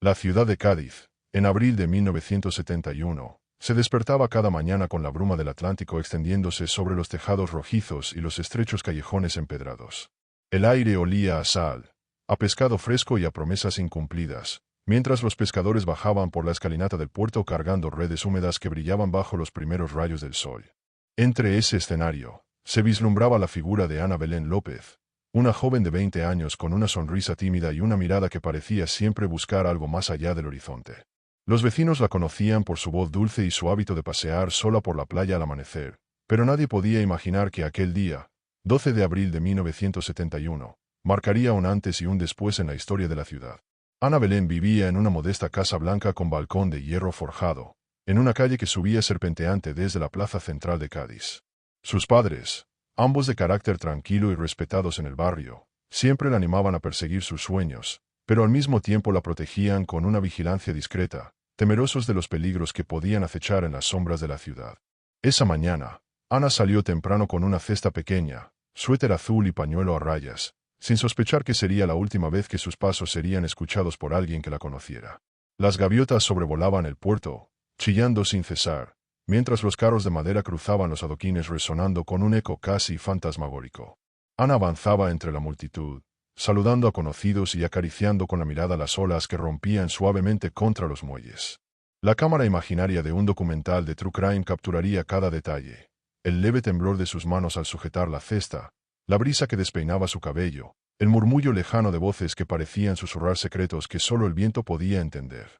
La ciudad de Cádiz, en abril de 1971, se despertaba cada mañana con la bruma del Atlántico extendiéndose sobre los tejados rojizos y los estrechos callejones empedrados. El aire olía a sal, a pescado fresco y a promesas incumplidas, mientras los pescadores bajaban por la escalinata del puerto cargando redes húmedas que brillaban bajo los primeros rayos del sol. Entre ese escenario, se vislumbraba la figura de Ana Belén López, una joven de 20 años con una sonrisa tímida y una mirada que parecía siempre buscar algo más allá del horizonte. Los vecinos la conocían por su voz dulce y su hábito de pasear sola por la playa al amanecer, pero nadie podía imaginar que aquel día, 12 de abril de 1971, marcaría un antes y un después en la historia de la ciudad. Ana Belén vivía en una modesta casa blanca con balcón de hierro forjado, en una calle que subía serpenteante desde la plaza central de Cádiz. Sus padres, ambos de carácter tranquilo y respetados en el barrio, siempre la animaban a perseguir sus sueños, pero al mismo tiempo la protegían con una vigilancia discreta, temerosos de los peligros que podían acechar en las sombras de la ciudad. Esa mañana, Ana salió temprano con una cesta pequeña, suéter azul y pañuelo a rayas, sin sospechar que sería la última vez que sus pasos serían escuchados por alguien que la conociera. Las gaviotas sobrevolaban el puerto, chillando sin cesar, mientras los carros de madera cruzaban los adoquines resonando con un eco casi fantasmagórico. Ana avanzaba entre la multitud, saludando a conocidos y acariciando con la mirada las olas que rompían suavemente contra los muelles. La cámara imaginaria de un documental de True Crime capturaría cada detalle: el leve temblor de sus manos al sujetar la cesta, la brisa que despeinaba su cabello, el murmullo lejano de voces que parecían susurrar secretos que solo el viento podía entender.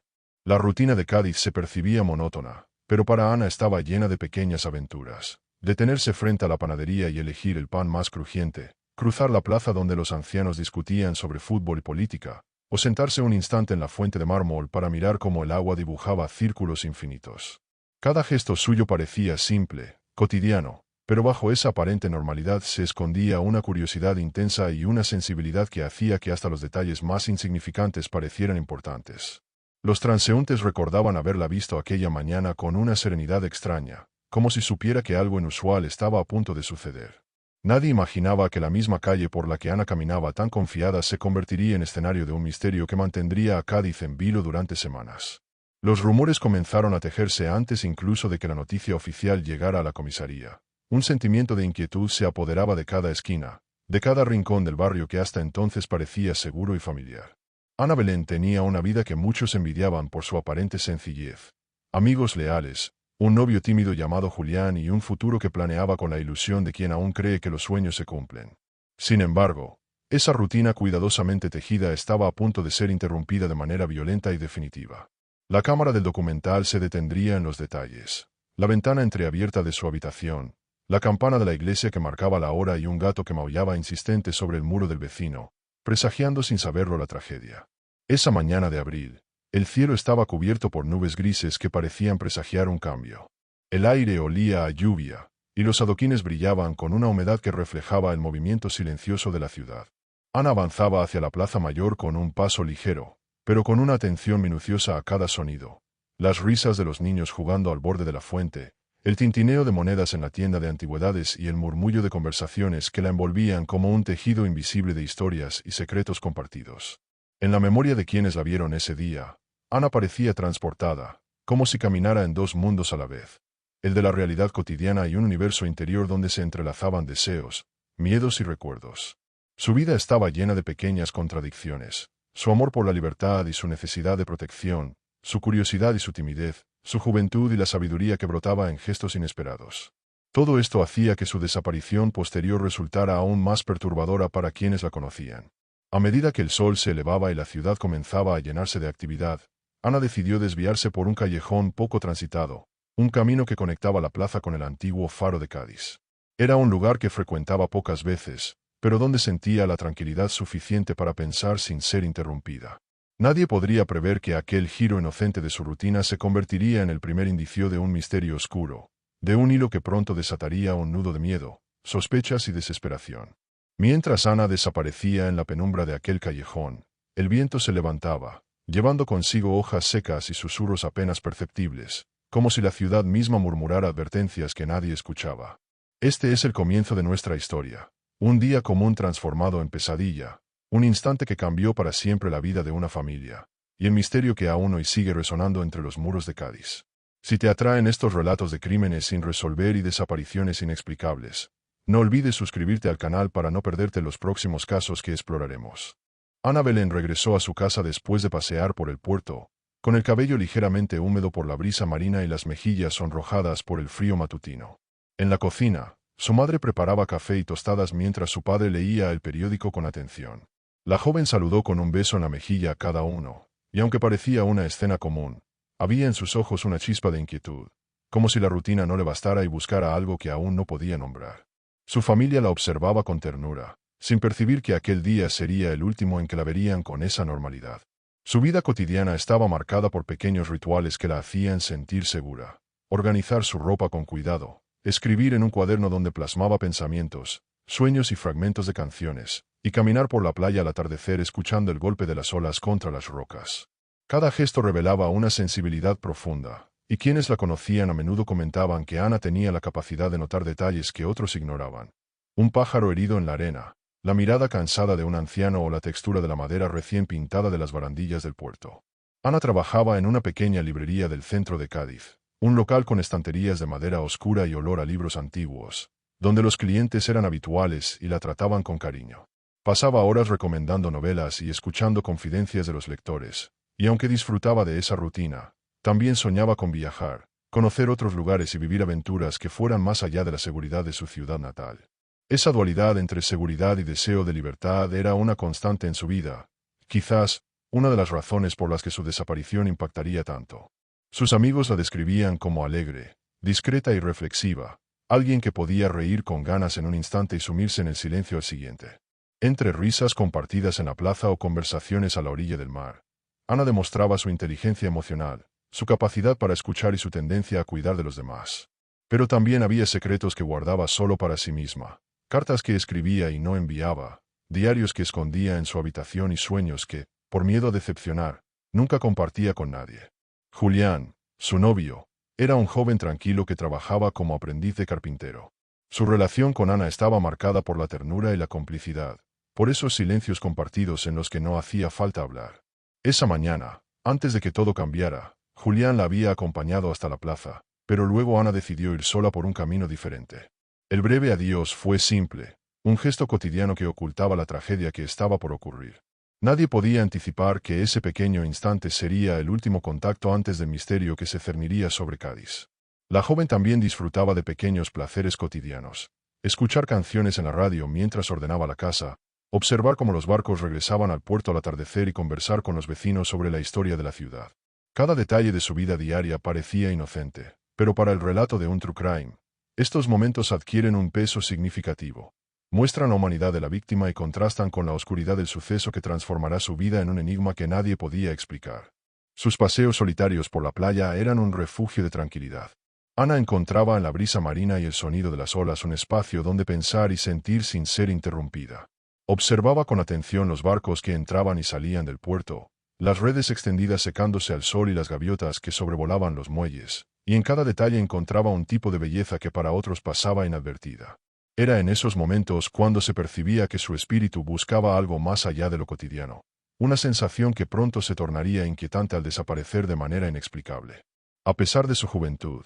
La rutina de Cádiz se percibía monótona, pero para Ana estaba llena de pequeñas aventuras. Detenerse frente a la panadería y elegir el pan más crujiente, cruzar la plaza donde los ancianos discutían sobre fútbol y política, o sentarse un instante en la fuente de mármol para mirar cómo el agua dibujaba círculos infinitos. Cada gesto suyo parecía simple, cotidiano, pero bajo esa aparente normalidad se escondía una curiosidad intensa y una sensibilidad que hacía que hasta los detalles más insignificantes parecieran importantes. Los transeúntes recordaban haberla visto aquella mañana con una serenidad extraña, como si supiera que algo inusual estaba a punto de suceder. Nadie imaginaba que la misma calle por la que Ana caminaba tan confiada se convertiría en escenario de un misterio que mantendría a Cádiz en vilo durante semanas. Los rumores comenzaron a tejerse antes incluso de que la noticia oficial llegara a la comisaría. Un sentimiento de inquietud se apoderaba de cada esquina, de cada rincón del barrio que hasta entonces parecía seguro y familiar. Ana Belén tenía una vida que muchos envidiaban por su aparente sencillez. Amigos leales, un novio tímido llamado Julián y un futuro que planeaba con la ilusión de quien aún cree que los sueños se cumplen. Sin embargo, esa rutina cuidadosamente tejida estaba a punto de ser interrumpida de manera violenta y definitiva. La cámara del documental se detendría en los detalles. La ventana entreabierta de su habitación, la campana de la iglesia que marcaba la hora y un gato que maullaba insistente sobre el muro del vecino, presagiando sin saberlo la tragedia. Esa mañana de abril, el cielo estaba cubierto por nubes grises que parecían presagiar un cambio. El aire olía a lluvia, y los adoquines brillaban con una humedad que reflejaba el movimiento silencioso de la ciudad. Ana avanzaba hacia la plaza mayor con un paso ligero, pero con una atención minuciosa a cada sonido. Las risas de los niños jugando al borde de la fuente, el tintineo de monedas en la tienda de antigüedades y el murmullo de conversaciones que la envolvían como un tejido invisible de historias y secretos compartidos. En la memoria de quienes la vieron ese día, Ana parecía transportada, como si caminara en dos mundos a la vez: el de la realidad cotidiana y un universo interior donde se entrelazaban deseos, miedos y recuerdos. Su vida estaba llena de pequeñas contradicciones: su amor por la libertad y su necesidad de protección, su curiosidad y su timidez, su juventud y la sabiduría que brotaba en gestos inesperados. Todo esto hacía que su desaparición posterior resultara aún más perturbadora para quienes la conocían. A medida que el sol se elevaba y la ciudad comenzaba a llenarse de actividad, Ana decidió desviarse por un callejón poco transitado, un camino que conectaba la plaza con el antiguo faro de Cádiz. Era un lugar que frecuentaba pocas veces, pero donde sentía la tranquilidad suficiente para pensar sin ser interrumpida. Nadie podría prever que aquel giro inocente de su rutina se convertiría en el primer indicio de un misterio oscuro, de un hilo que pronto desataría un nudo de miedo, sospechas y desesperación. Mientras Ana desaparecía en la penumbra de aquel callejón, el viento se levantaba, llevando consigo hojas secas y susurros apenas perceptibles, como si la ciudad misma murmurara advertencias que nadie escuchaba. Este es el comienzo de nuestra historia, un día común transformado en pesadilla, un instante que cambió para siempre la vida de una familia. y el misterio que aún hoy sigue resonando entre los muros de Cádiz. Si te atraen estos relatos de crímenes sin resolver y desapariciones inexplicables, no olvides suscribirte al canal para no perderte los próximos casos que exploraremos. Ana Belén regresó a su casa después de pasear por el puerto, con el cabello ligeramente húmedo por la brisa marina y las mejillas sonrojadas por el frío matutino. En la cocina, su madre preparaba café y tostadas mientras su padre leía el periódico con atención. La joven saludó con un beso en la mejilla a cada uno, y aunque parecía una escena común, había en sus ojos una chispa de inquietud, como si la rutina no le bastara y buscara algo que aún no podía nombrar. Su familia la observaba con ternura, sin percibir que aquel día sería el último en que la verían con esa normalidad. Su vida cotidiana estaba marcada por pequeños rituales que la hacían sentir segura. Organizar su ropa con cuidado, escribir en un cuaderno donde plasmaba pensamientos, sueños y fragmentos de canciones, y caminar por la playa al atardecer escuchando el golpe de las olas contra las rocas. Cada gesto revelaba una sensibilidad profunda, y quienes la conocían a menudo comentaban que Ana tenía la capacidad de notar detalles que otros ignoraban. Un pájaro herido en la arena, la mirada cansada de un anciano o la textura de la madera recién pintada de las barandillas del puerto. Ana trabajaba en una pequeña librería del centro de Cádiz, un local con estanterías de madera oscura y olor a libros antiguos, donde los clientes eran habituales y la trataban con cariño. Pasaba horas recomendando novelas y escuchando confidencias de los lectores, y aunque disfrutaba de esa rutina, también soñaba con viajar, conocer otros lugares y vivir aventuras que fueran más allá de la seguridad de su ciudad natal. Esa dualidad entre seguridad y deseo de libertad era una constante en su vida, quizás una de las razones por las que su desaparición impactaría tanto. Sus amigos la describían como alegre, discreta y reflexiva, alguien que podía reír con ganas en un instante y sumirse en el silencio al siguiente. Entre risas compartidas en la plaza o conversaciones a la orilla del mar, Ana demostraba su inteligencia emocional, su capacidad para escuchar y su tendencia a cuidar de los demás. Pero también había secretos que guardaba solo para sí misma, cartas que escribía y no enviaba, diarios que escondía en su habitación y sueños que, por miedo a decepcionar, nunca compartía con nadie. Julián, su novio, era un joven tranquilo que trabajaba como aprendiz de carpintero. Su relación con Ana estaba marcada por la ternura y la complicidad, por esos silencios compartidos en los que no hacía falta hablar. Esa mañana, antes de que todo cambiara, Julián la había acompañado hasta la plaza, pero luego Ana decidió ir sola por un camino diferente. El breve adiós fue simple, un gesto cotidiano que ocultaba la tragedia que estaba por ocurrir. Nadie podía anticipar que ese pequeño instante sería el último contacto antes del misterio que se cerniría sobre Cádiz. La joven también disfrutaba de pequeños placeres cotidianos. Escuchar canciones en la radio mientras ordenaba la casa, observar cómo los barcos regresaban al puerto al atardecer y conversar con los vecinos sobre la historia de la ciudad. Cada detalle de su vida diaria parecía inocente, pero para el relato de un true crime, estos momentos adquieren un peso significativo. Muestran la humanidad de la víctima y contrastan con la oscuridad del suceso que transformará su vida en un enigma que nadie podía explicar. Sus paseos solitarios por la playa eran un refugio de tranquilidad. Ana encontraba en la brisa marina y el sonido de las olas un espacio donde pensar y sentir sin ser interrumpida. Observaba con atención los barcos que entraban y salían del puerto, las redes extendidas secándose al sol y las gaviotas que sobrevolaban los muelles, y en cada detalle encontraba un tipo de belleza que para otros pasaba inadvertida. Era en esos momentos cuando se percibía que su espíritu buscaba algo más allá de lo cotidiano, una sensación que pronto se tornaría inquietante al desaparecer de manera inexplicable. A pesar de su juventud,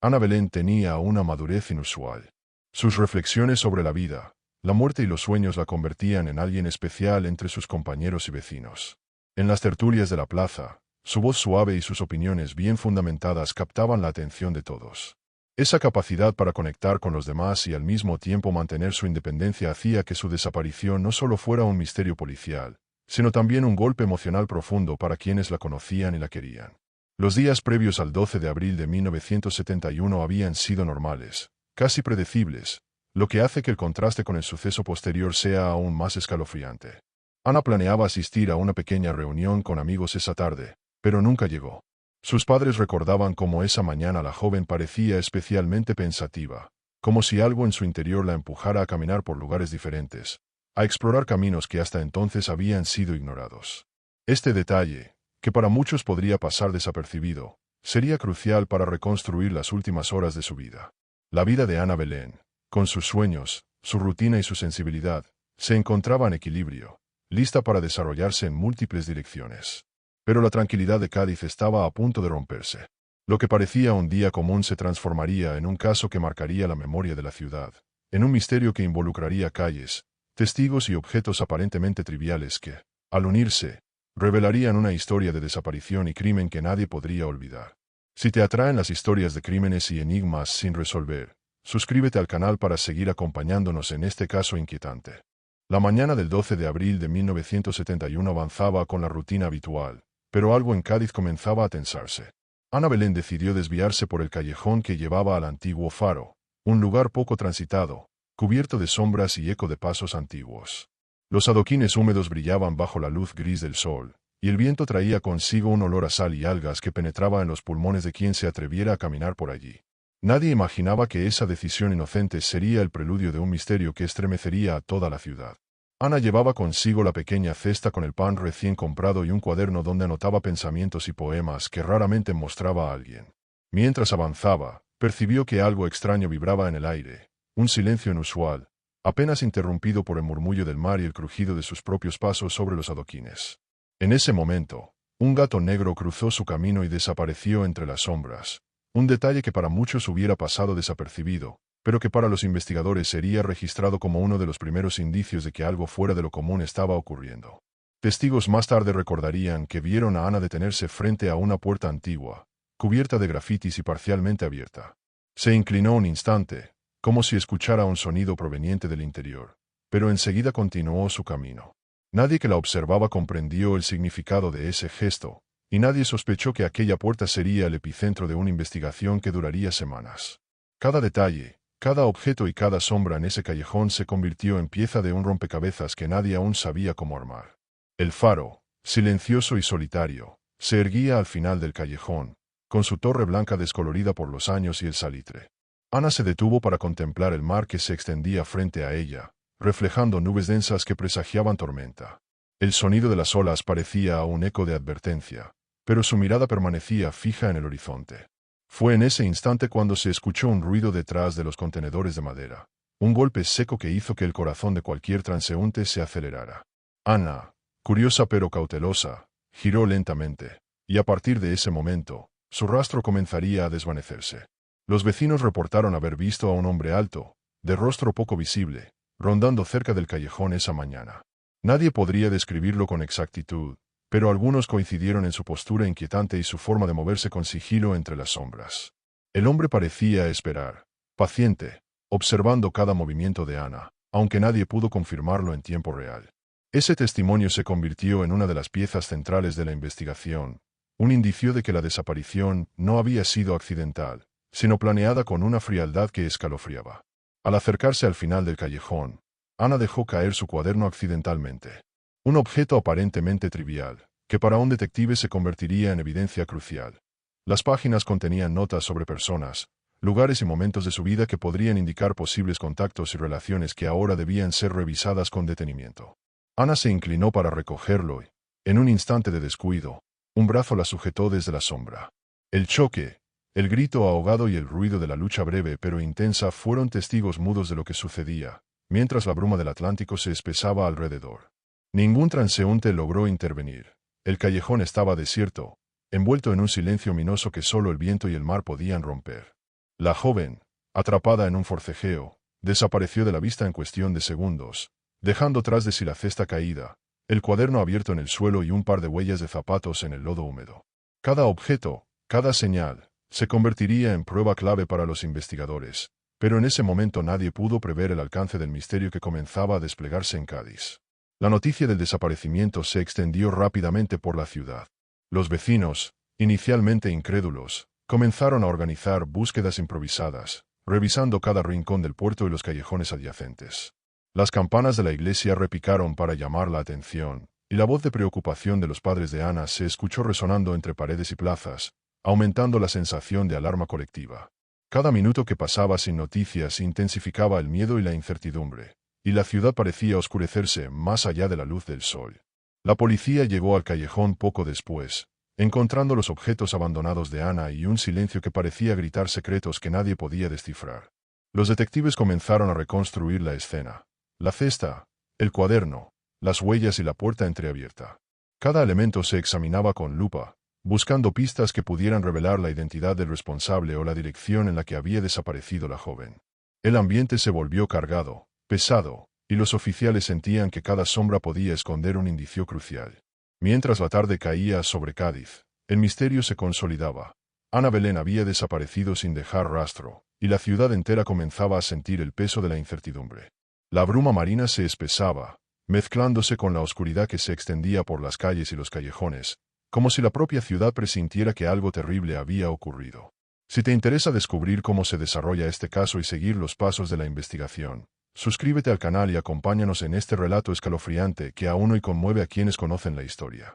Ana Belén tenía una madurez inusual. Sus reflexiones sobre la vida, la muerte y los sueños la convertían en alguien especial entre sus compañeros y vecinos. En las tertulias de la plaza, su voz suave y sus opiniones bien fundamentadas captaban la atención de todos. Esa capacidad para conectar con los demás y al mismo tiempo mantener su independencia hacía que su desaparición no solo fuera un misterio policial, sino también un golpe emocional profundo para quienes la conocían y la querían. Los días previos al 12 de abril de 1971 habían sido normales, casi predecibles, lo que hace que el contraste con el suceso posterior sea aún más escalofriante. Ana planeaba asistir a una pequeña reunión con amigos esa tarde, pero nunca llegó. Sus padres recordaban cómo esa mañana la joven parecía especialmente pensativa, como si algo en su interior la empujara a caminar por lugares diferentes, a explorar caminos que hasta entonces habían sido ignorados. Este detalle, que para muchos podría pasar desapercibido, sería crucial para reconstruir las últimas horas de su vida. La vida de Ana Belén, con sus sueños, su rutina y su sensibilidad, se encontraba en equilibrio, lista para desarrollarse en múltiples direcciones. Pero la tranquilidad de Cádiz estaba a punto de romperse. Lo que parecía un día común se transformaría en un caso que marcaría la memoria de la ciudad, en un misterio que involucraría calles, testigos y objetos aparentemente triviales que, al unirse, revelarían una historia de desaparición y crimen que nadie podría olvidar. Si te atraen las historias de crímenes y enigmas sin resolver, suscríbete al canal para seguir acompañándonos en este caso inquietante. La mañana del 12 de abril de 1971 avanzaba con la rutina habitual, pero algo en Cádiz comenzaba a tensarse. Ana Belén decidió desviarse por el callejón que llevaba al antiguo faro, un lugar poco transitado, cubierto de sombras y eco de pasos antiguos. Los adoquines húmedos brillaban bajo la luz gris del sol, y el viento traía consigo un olor a sal y algas que penetraba en los pulmones de quien se atreviera a caminar por allí. Nadie imaginaba que esa decisión inocente sería el preludio de un misterio que estremecería a toda la ciudad. Ana llevaba consigo la pequeña cesta con el pan recién comprado y un cuaderno donde anotaba pensamientos y poemas que raramente mostraba a alguien. Mientras avanzaba, percibió que algo extraño vibraba en el aire, un silencio inusual, apenas interrumpido por el murmullo del mar y el crujido de sus propios pasos sobre los adoquines. En ese momento, un gato negro cruzó su camino y desapareció entre las sombras, un detalle que para muchos hubiera pasado desapercibido, pero que para los investigadores sería registrado como uno de los primeros indicios de que algo fuera de lo común estaba ocurriendo. Testigos más tarde recordarían que vieron a Ana detenerse frente a una puerta antigua, cubierta de grafitis y parcialmente abierta. Se inclinó un instante, como si escuchara un sonido proveniente del interior, pero enseguida continuó su camino. Nadie que la observaba comprendió el significado de ese gesto, y nadie sospechó que aquella puerta sería el epicentro de una investigación que duraría semanas. Cada detalle, cada objeto y cada sombra en ese callejón se convirtió en pieza de un rompecabezas que nadie aún sabía cómo armar. El faro, silencioso y solitario, se erguía al final del callejón, con su torre blanca descolorida por los años y el salitre. Ana se detuvo para contemplar el mar que se extendía frente a ella, reflejando nubes densas que presagiaban tormenta. El sonido de las olas parecía un eco de advertencia, pero su mirada permanecía fija en el horizonte. Fue en ese instante cuando se escuchó un ruido detrás de los contenedores de madera, un golpe seco que hizo que el corazón de cualquier transeúnte se acelerara. Ana, curiosa pero cautelosa, giró lentamente, y a partir de ese momento, su rastro comenzaría a desvanecerse. Los vecinos reportaron haber visto a un hombre alto, de rostro poco visible, rondando cerca del callejón esa mañana. Nadie podría describirlo con exactitud, pero algunos coincidieron en su postura inquietante y su forma de moverse con sigilo entre las sombras. El hombre parecía esperar, paciente, observando cada movimiento de Ana, aunque nadie pudo confirmarlo en tiempo real. Ese testimonio se convirtió en una de las piezas centrales de la investigación, un indicio de que la desaparición no había sido accidental, sino planeada con una frialdad que escalofriaba. Al acercarse al final del callejón, Ana dejó caer su cuaderno accidentalmente. Un objeto aparentemente trivial, que para un detective se convertiría en evidencia crucial. Las páginas contenían notas sobre personas, lugares y momentos de su vida que podrían indicar posibles contactos y relaciones que ahora debían ser revisadas con detenimiento. Ana se inclinó para recogerlo y, en un instante de descuido, un brazo la sujetó desde la sombra. El choque, el grito ahogado y el ruido de la lucha breve pero intensa fueron testigos mudos de lo que sucedía, mientras la bruma del Atlántico se espesaba alrededor. Ningún transeúnte logró intervenir. El callejón estaba desierto, envuelto en un silencio ominoso que solo el viento y el mar podían romper. La joven, atrapada en un forcejeo, desapareció de la vista en cuestión de segundos, dejando tras de sí la cesta caída, el cuaderno abierto en el suelo y un par de huellas de zapatos en el lodo húmedo. Cada objeto, cada señal, se convertiría en prueba clave para los investigadores, pero en ese momento nadie pudo prever el alcance del misterio que comenzaba a desplegarse en Cádiz. La noticia del desaparecimiento se extendió rápidamente por la ciudad. Los vecinos, inicialmente incrédulos, comenzaron a organizar búsquedas improvisadas, revisando cada rincón del puerto y los callejones adyacentes. Las campanas de la iglesia repicaron para llamar la atención, y la voz de preocupación de los padres de Ana se escuchó resonando entre paredes y plazas, aumentando la sensación de alarma colectiva. Cada minuto que pasaba sin noticias intensificaba el miedo y la incertidumbre, y la ciudad parecía oscurecerse más allá de la luz del sol. La policía llegó al callejón poco después, encontrando los objetos abandonados de Ana y un silencio que parecía gritar secretos que nadie podía descifrar. Los detectives comenzaron a reconstruir la escena. La cesta, el cuaderno, las huellas y la puerta entreabierta. Cada elemento se examinaba con lupa, buscando pistas que pudieran revelar la identidad del responsable o la dirección en la que había desaparecido la joven. El ambiente se volvió cargado, pesado, y los oficiales sentían que cada sombra podía esconder un indicio crucial. Mientras la tarde caía sobre Cádiz, el misterio se consolidaba. Ana Belén había desaparecido sin dejar rastro, y la ciudad entera comenzaba a sentir el peso de la incertidumbre. La bruma marina se espesaba, mezclándose con la oscuridad que se extendía por las calles y los callejones, como si la propia ciudad presintiera que algo terrible había ocurrido. Si te interesa descubrir cómo se desarrolla este caso y seguir los pasos de la investigación, suscríbete al canal y acompáñanos en este relato escalofriante que aún hoy conmueve a quienes conocen la historia.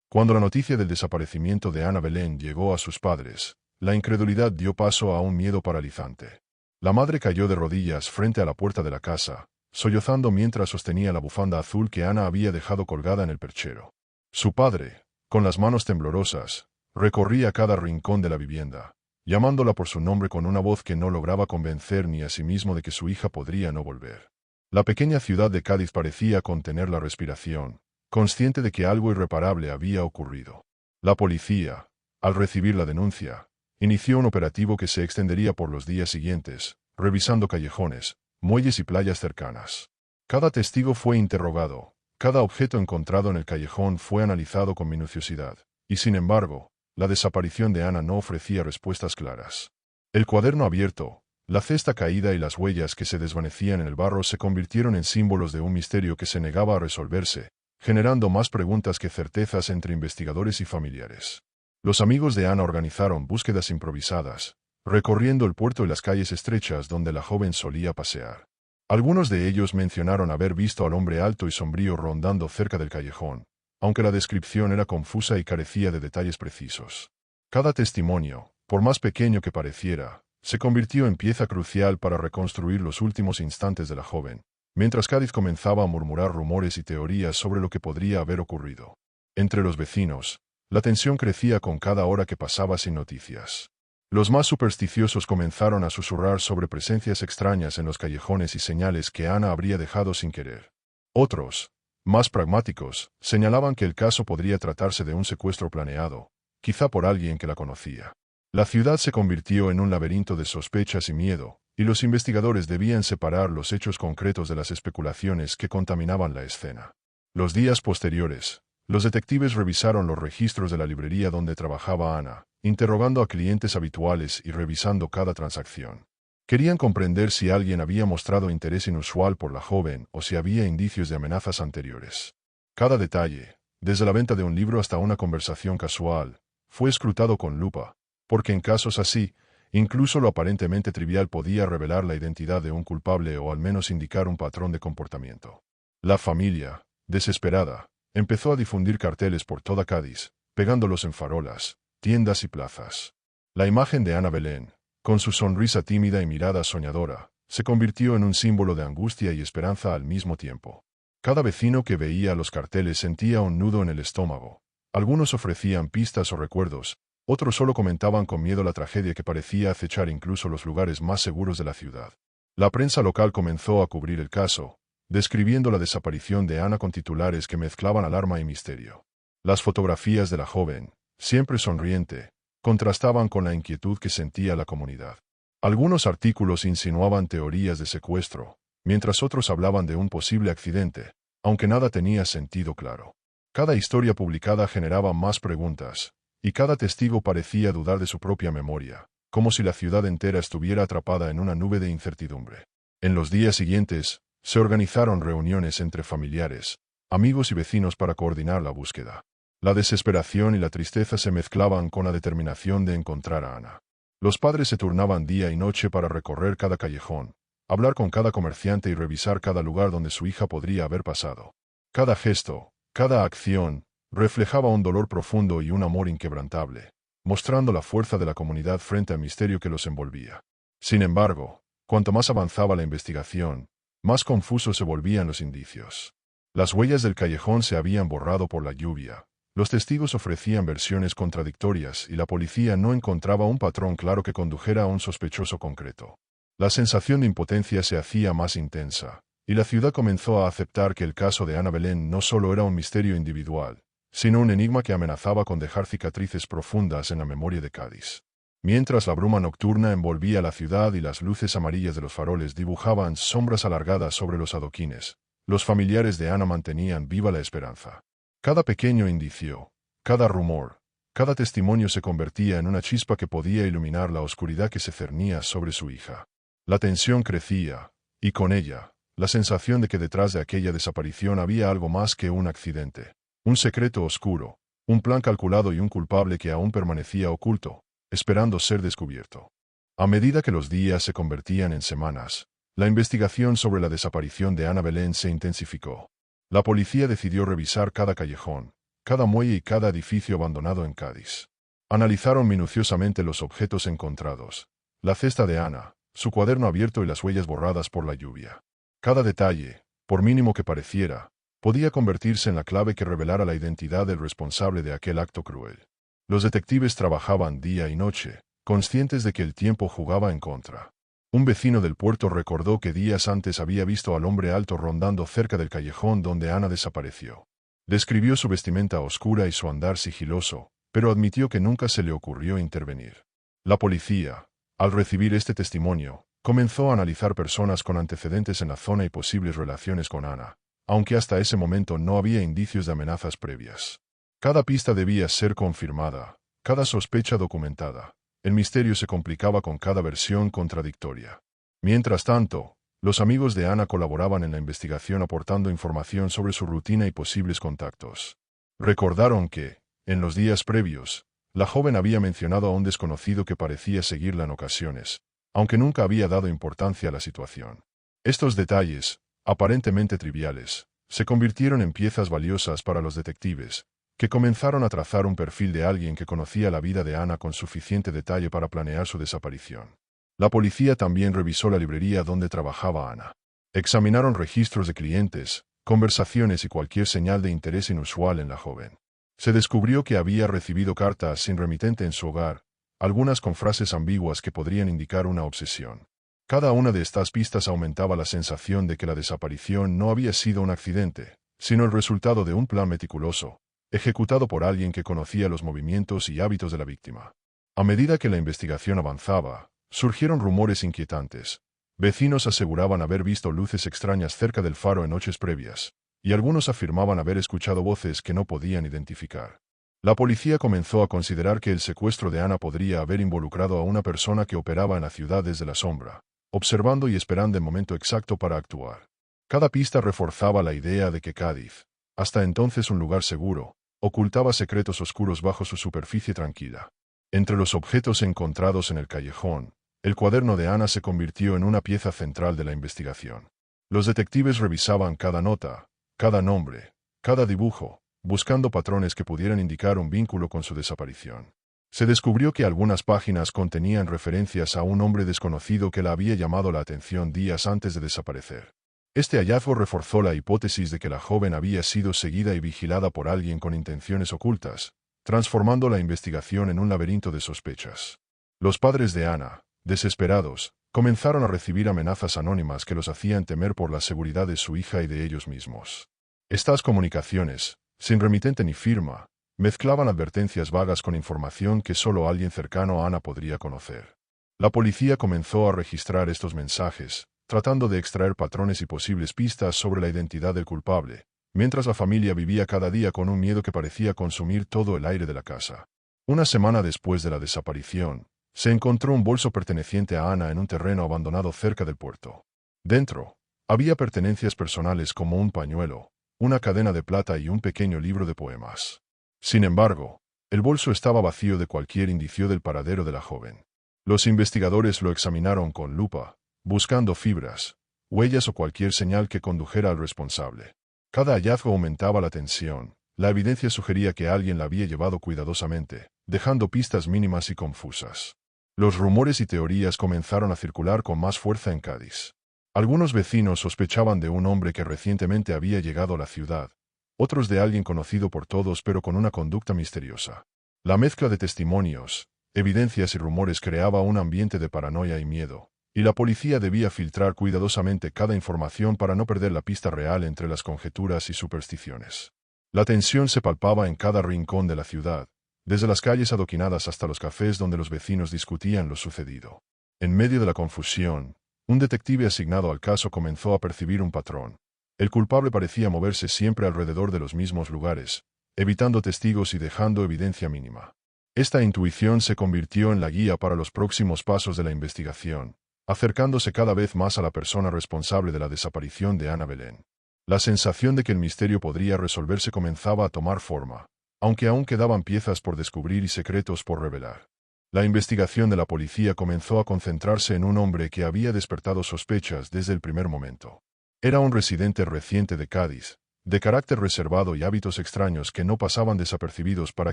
Cuando la noticia del desaparecimiento de Ana Belén llegó a sus padres, la incredulidad dio paso a un miedo paralizante. La madre cayó de rodillas frente a la puerta de la casa, sollozando mientras sostenía la bufanda azul que Ana había dejado colgada en el perchero. Su padre, con las manos temblorosas, recorría cada rincón de la vivienda, llamándola por su nombre con una voz que no lograba convencer ni a sí mismo de que su hija podría no volver. La pequeña ciudad de Cádiz parecía contener la respiración, consciente de que algo irreparable había ocurrido. La policía, al recibir la denuncia, inició un operativo que se extendería por los días siguientes, revisando callejones, muelles y playas cercanas. Cada testigo fue interrogado, cada objeto encontrado en el callejón fue analizado con minuciosidad, y sin embargo, la desaparición de Ana no ofrecía respuestas claras. El cuaderno abierto, la cesta caída y las huellas que se desvanecían en el barro se convirtieron en símbolos de un misterio que se negaba a resolverse, generando más preguntas que certezas entre investigadores y familiares. Los amigos de Ana organizaron búsquedas improvisadas, recorriendo el puerto y las calles estrechas donde la joven solía pasear. Algunos de ellos mencionaron haber visto al hombre alto y sombrío rondando cerca del callejón, aunque la descripción era confusa y carecía de detalles precisos. Cada testimonio, por más pequeño que pareciera, se convirtió en pieza crucial para reconstruir los últimos instantes de la joven, mientras Cádiz comenzaba a murmurar rumores y teorías sobre lo que podría haber ocurrido. Entre los vecinos, la tensión crecía con cada hora que pasaba sin noticias. Los más supersticiosos comenzaron a susurrar sobre presencias extrañas en los callejones y señales que Ana habría dejado sin querer. Otros, más pragmáticos, señalaban que el caso podría tratarse de un secuestro planeado, quizá por alguien que la conocía. La ciudad se convirtió en un laberinto de sospechas y miedo, y los investigadores debían separar los hechos concretos de las especulaciones que contaminaban la escena. Los días posteriores, los detectives revisaron los registros de la librería donde trabajaba Ana, interrogando a clientes habituales y revisando cada transacción. Querían comprender si alguien había mostrado interés inusual por la joven o si había indicios de amenazas anteriores. Cada detalle, desde la venta de un libro hasta una conversación casual, fue escrutado con lupa, porque en casos así, incluso lo aparentemente trivial podía revelar la identidad de un culpable o al menos indicar un patrón de comportamiento. La familia, desesperada, empezó a difundir carteles por toda Cádiz, pegándolos en farolas, tiendas y plazas. La imagen de Ana Belén, con su sonrisa tímida y mirada soñadora, se convirtió en un símbolo de angustia y esperanza al mismo tiempo. Cada vecino que veía los carteles sentía un nudo en el estómago. Algunos ofrecían pistas o recuerdos, otros solo comentaban con miedo la tragedia que parecía acechar incluso los lugares más seguros de la ciudad. La prensa local comenzó a cubrir el caso, describiendo la desaparición de Ana con titulares que mezclaban alarma y misterio. Las fotografías de la joven, siempre sonriente, contrastaban con la inquietud que sentía la comunidad. Algunos artículos insinuaban teorías de secuestro, mientras otros hablaban de un posible accidente, aunque nada tenía sentido claro. Cada historia publicada generaba más preguntas, y cada testigo parecía dudar de su propia memoria, como si la ciudad entera estuviera atrapada en una nube de incertidumbre. En los días siguientes, se organizaron reuniones entre familiares, amigos y vecinos para coordinar la búsqueda. La desesperación y la tristeza se mezclaban con la determinación de encontrar a Ana. Los padres se turnaban día y noche para recorrer cada callejón, hablar con cada comerciante y revisar cada lugar donde su hija podría haber pasado. Cada gesto, cada acción, reflejaba un dolor profundo y un amor inquebrantable, mostrando la fuerza de la comunidad frente al misterio que los envolvía. Sin embargo, cuanto más avanzaba la investigación, más confusos se volvían los indicios. Las huellas del callejón se habían borrado por la lluvia. Los testigos ofrecían versiones contradictorias y la policía no encontraba un patrón claro que condujera a un sospechoso concreto. La sensación de impotencia se hacía más intensa, y la ciudad comenzó a aceptar que el caso de Ana Belén no solo era un misterio individual, sino un enigma que amenazaba con dejar cicatrices profundas en la memoria de Cádiz. Mientras la bruma nocturna envolvía la ciudad y las luces amarillas de los faroles dibujaban sombras alargadas sobre los adoquines, los familiares de Ana mantenían viva la esperanza. Cada pequeño indicio, cada rumor, cada testimonio se convertía en una chispa que podía iluminar la oscuridad que se cernía sobre su hija. La tensión crecía, y con ella, la sensación de que detrás de aquella desaparición había algo más que un accidente, un secreto oscuro, un plan calculado y un culpable que aún permanecía oculto, esperando ser descubierto. A medida que los días se convertían en semanas, la investigación sobre la desaparición de Ana Belén se intensificó. La policía decidió revisar cada callejón, cada muelle y cada edificio abandonado en Cádiz. Analizaron minuciosamente los objetos encontrados, la cesta de Ana, su cuaderno abierto y las huellas borradas por la lluvia. Cada detalle, por mínimo que pareciera, podía convertirse en la clave que revelara la identidad del responsable de aquel acto cruel. Los detectives trabajaban día y noche, conscientes de que el tiempo jugaba en contra. Un vecino del puerto recordó que días antes había visto al hombre alto rondando cerca del callejón donde Ana desapareció. Describió su vestimenta oscura y su andar sigiloso, pero admitió que nunca se le ocurrió intervenir. La policía, al recibir este testimonio, comenzó a analizar personas con antecedentes en la zona y posibles relaciones con Ana, aunque hasta ese momento no había indicios de amenazas previas. Cada pista debía ser confirmada, cada sospecha documentada. El misterio se complicaba con cada versión contradictoria. Mientras tanto, los amigos de Ana colaboraban en la investigación aportando información sobre su rutina y posibles contactos. Recordaron que, en los días previos, la joven había mencionado a un desconocido que parecía seguirla en ocasiones, aunque nunca había dado importancia a la situación. Estos detalles, aparentemente triviales, se convirtieron en piezas valiosas para los detectives, que comenzaron a trazar un perfil de alguien que conocía la vida de Ana con suficiente detalle para planear su desaparición. La policía también revisó la librería donde trabajaba Ana. Examinaron registros de clientes, conversaciones y cualquier señal de interés inusual en la joven. Se descubrió que había recibido cartas sin remitente en su hogar, algunas con frases ambiguas que podrían indicar una obsesión. Cada una de estas pistas aumentaba la sensación de que la desaparición no había sido un accidente, sino el resultado de un plan meticuloso, ejecutado por alguien que conocía los movimientos y hábitos de la víctima. A medida que la investigación avanzaba, surgieron rumores inquietantes. Vecinos aseguraban haber visto luces extrañas cerca del faro en noches previas, y algunos afirmaban haber escuchado voces que no podían identificar. La policía comenzó a considerar que el secuestro de Ana podría haber involucrado a una persona que operaba en la ciudad desde la sombra, observando y esperando el momento exacto para actuar. Cada pista reforzaba la idea de que Cádiz, hasta entonces un lugar seguro, ocultaba secretos oscuros bajo su superficie tranquila. Entre los objetos encontrados en el callejón, el cuaderno de Ana se convirtió en una pieza central de la investigación. Los detectives revisaban cada nota, cada nombre, cada dibujo, buscando patrones que pudieran indicar un vínculo con su desaparición. Se descubrió que algunas páginas contenían referencias a un hombre desconocido que la había llamado la atención días antes de desaparecer. Este hallazgo reforzó la hipótesis de que la joven había sido seguida y vigilada por alguien con intenciones ocultas, transformando la investigación en un laberinto de sospechas. Los padres de Ana, desesperados, comenzaron a recibir amenazas anónimas que los hacían temer por la seguridad de su hija y de ellos mismos. Estas comunicaciones, sin remitente ni firma, mezclaban advertencias vagas con información que solo alguien cercano a Ana podría conocer. La policía comenzó a registrar estos mensajes, tratando de extraer patrones y posibles pistas sobre la identidad del culpable, mientras la familia vivía cada día con un miedo que parecía consumir todo el aire de la casa. Una semana después de la desaparición, se encontró un bolso perteneciente a Ana en un terreno abandonado cerca del puerto. Dentro, había pertenencias personales como un pañuelo, una cadena de plata y un pequeño libro de poemas. Sin embargo, el bolso estaba vacío de cualquier indicio del paradero de la joven. Los investigadores lo examinaron con lupa, buscando fibras, huellas o cualquier señal que condujera al responsable. Cada hallazgo aumentaba la tensión. La evidencia sugería que alguien la había llevado cuidadosamente, dejando pistas mínimas y confusas. Los rumores y teorías comenzaron a circular con más fuerza en Cádiz. Algunos vecinos sospechaban de un hombre que recientemente había llegado a la ciudad, otros de alguien conocido por todos pero con una conducta misteriosa. La mezcla de testimonios, evidencias y rumores creaba un ambiente de paranoia y miedo, y la policía debía filtrar cuidadosamente cada información para no perder la pista real entre las conjeturas y supersticiones. La tensión se palpaba en cada rincón de la ciudad, desde las calles adoquinadas hasta los cafés donde los vecinos discutían lo sucedido. En medio de la confusión, un detective asignado al caso comenzó a percibir un patrón. El culpable parecía moverse siempre alrededor de los mismos lugares, evitando testigos y dejando evidencia mínima. Esta intuición se convirtió en la guía para los próximos pasos de la investigación, acercándose cada vez más a la persona responsable de la desaparición de Ana Belén. La sensación de que el misterio podría resolverse comenzaba a tomar forma, aunque aún quedaban piezas por descubrir y secretos por revelar. La investigación de la policía comenzó a concentrarse en un hombre que había despertado sospechas desde el primer momento. Era un residente reciente de Cádiz, de carácter reservado y hábitos extraños que no pasaban desapercibidos para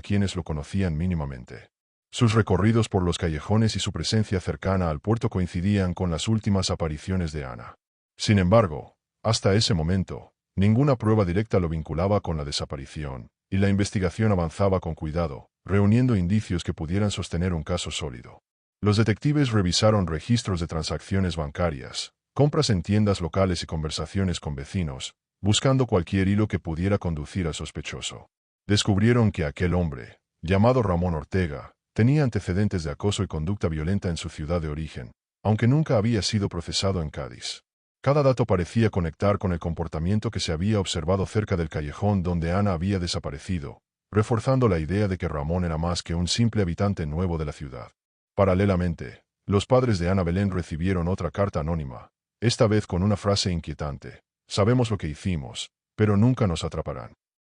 quienes lo conocían mínimamente. Sus recorridos por los callejones y su presencia cercana al puerto coincidían con las últimas apariciones de Ana. Sin embargo, hasta ese momento, ninguna prueba directa lo vinculaba con la desaparición, y la investigación avanzaba con cuidado, reuniendo indicios que pudieran sostener un caso sólido. Los detectives revisaron registros de transacciones bancarias, compras en tiendas locales y conversaciones con vecinos, buscando cualquier hilo que pudiera conducir al sospechoso. Descubrieron que aquel hombre, llamado Ramón Ortega, tenía antecedentes de acoso y conducta violenta en su ciudad de origen, aunque nunca había sido procesado en Cádiz. Cada dato parecía conectar con el comportamiento que se había observado cerca del callejón donde Ana había desaparecido, reforzando la idea de que Ramón era más que un simple habitante nuevo de la ciudad. Paralelamente, los padres de Ana Belén recibieron otra carta anónima, esta vez con una frase inquietante: «Sabemos lo que hicimos, pero nunca nos atraparán».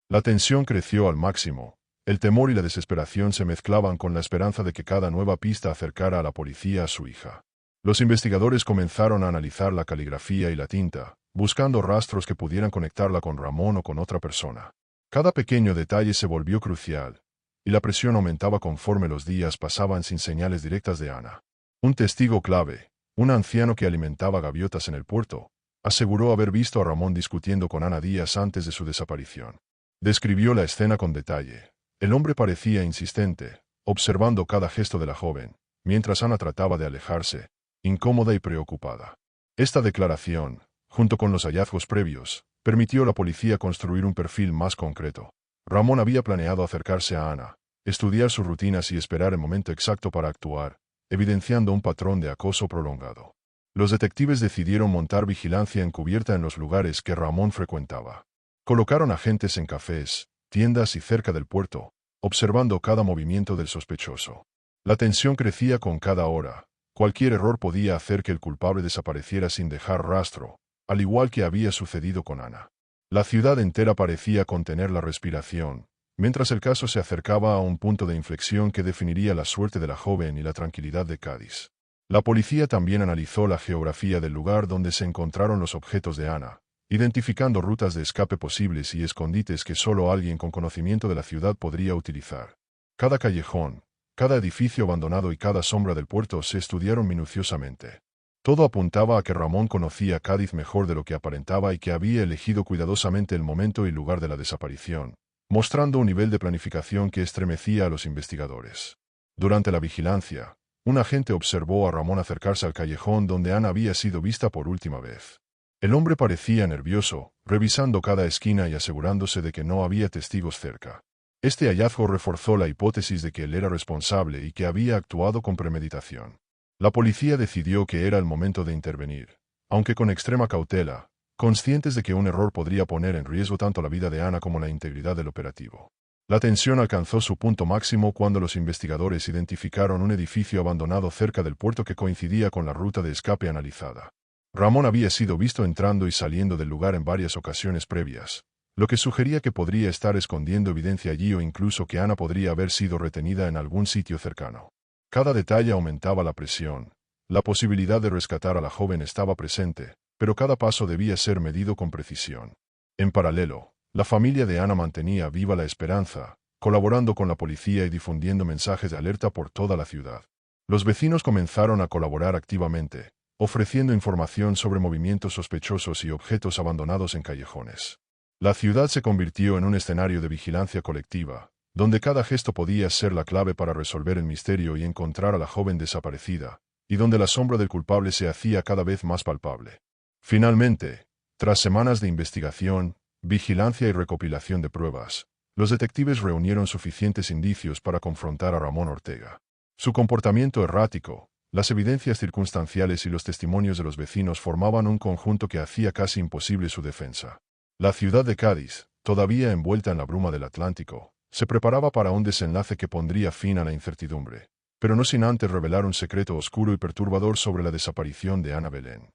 La tensión creció al máximo, el temor y la desesperación se mezclaban con la esperanza de que cada nueva pista acercara a la policía a su hija. Los investigadores comenzaron a analizar la caligrafía y la tinta, buscando rastros que pudieran conectarla con Ramón o con otra persona. Cada pequeño detalle se volvió crucial, y la presión aumentaba conforme los días pasaban sin señales directas de Ana. Un testigo clave, un anciano que alimentaba gaviotas en el puerto, aseguró haber visto a Ramón discutiendo con Ana días antes de su desaparición. Describió la escena con detalle. El hombre parecía insistente, observando cada gesto de la joven, mientras Ana trataba de alejarse, incómoda y preocupada. Esta declaración, junto con los hallazgos previos, permitió a la policía construir un perfil más concreto. Ramón había planeado acercarse a Ana, estudiar sus rutinas y esperar el momento exacto para actuar, evidenciando un patrón de acoso prolongado. Los detectives decidieron montar vigilancia encubierta en los lugares que Ramón frecuentaba. Colocaron agentes en cafés, tiendas y cerca del puerto, observando cada movimiento del sospechoso. La tensión crecía con cada hora. Cualquier error podía hacer que el culpable desapareciera sin dejar rastro, al igual que había sucedido con Ana. La ciudad entera parecía contener la respiración, mientras el caso se acercaba a un punto de inflexión que definiría la suerte de la joven y la tranquilidad de Cádiz. La policía también analizó la geografía del lugar donde se encontraron los objetos de Ana, identificando rutas de escape posibles y escondites que solo alguien con conocimiento de la ciudad podría utilizar. Cada callejón, cada edificio abandonado y cada sombra del puerto se estudiaron minuciosamente. Todo apuntaba a que Ramón conocía Cádiz mejor de lo que aparentaba y que había elegido cuidadosamente el momento y lugar de la desaparición, mostrando un nivel de planificación que estremecía a los investigadores. Durante la vigilancia, un agente observó a Ramón acercarse al callejón donde Ana había sido vista por última vez. El hombre parecía nervioso, revisando cada esquina y asegurándose de que no había testigos cerca. Este hallazgo reforzó la hipótesis de que él era responsable y que había actuado con premeditación. La policía decidió que era el momento de intervenir, aunque con extrema cautela, conscientes de que un error podría poner en riesgo tanto la vida de Ana como la integridad del operativo. La tensión alcanzó su punto máximo cuando los investigadores identificaron un edificio abandonado cerca del puerto que coincidía con la ruta de escape analizada. Ramón había sido visto entrando y saliendo del lugar en varias ocasiones previas, lo que sugería que podría estar escondiendo evidencia allí o incluso que Ana podría haber sido retenida en algún sitio cercano. Cada detalle aumentaba la presión. La posibilidad de rescatar a la joven estaba presente, pero cada paso debía ser medido con precisión. En paralelo, la familia de Ana mantenía viva la esperanza, colaborando con la policía y difundiendo mensajes de alerta por toda la ciudad. Los vecinos comenzaron a colaborar activamente, ofreciendo información sobre movimientos sospechosos y objetos abandonados en callejones. La ciudad se convirtió en un escenario de vigilancia colectiva, donde cada gesto podía ser la clave para resolver el misterio y encontrar a la joven desaparecida, y donde la sombra del culpable se hacía cada vez más palpable. Finalmente, tras semanas de investigación, vigilancia y recopilación de pruebas, los detectives reunieron suficientes indicios para confrontar a Ramón Ortega. Su comportamiento errático, las evidencias circunstanciales y los testimonios de los vecinos formaban un conjunto que hacía casi imposible su defensa. La ciudad de Cádiz, todavía envuelta en la bruma del Atlántico, se preparaba para un desenlace que pondría fin a la incertidumbre, pero no sin antes revelar un secreto oscuro y perturbador sobre la desaparición de Ana Belén.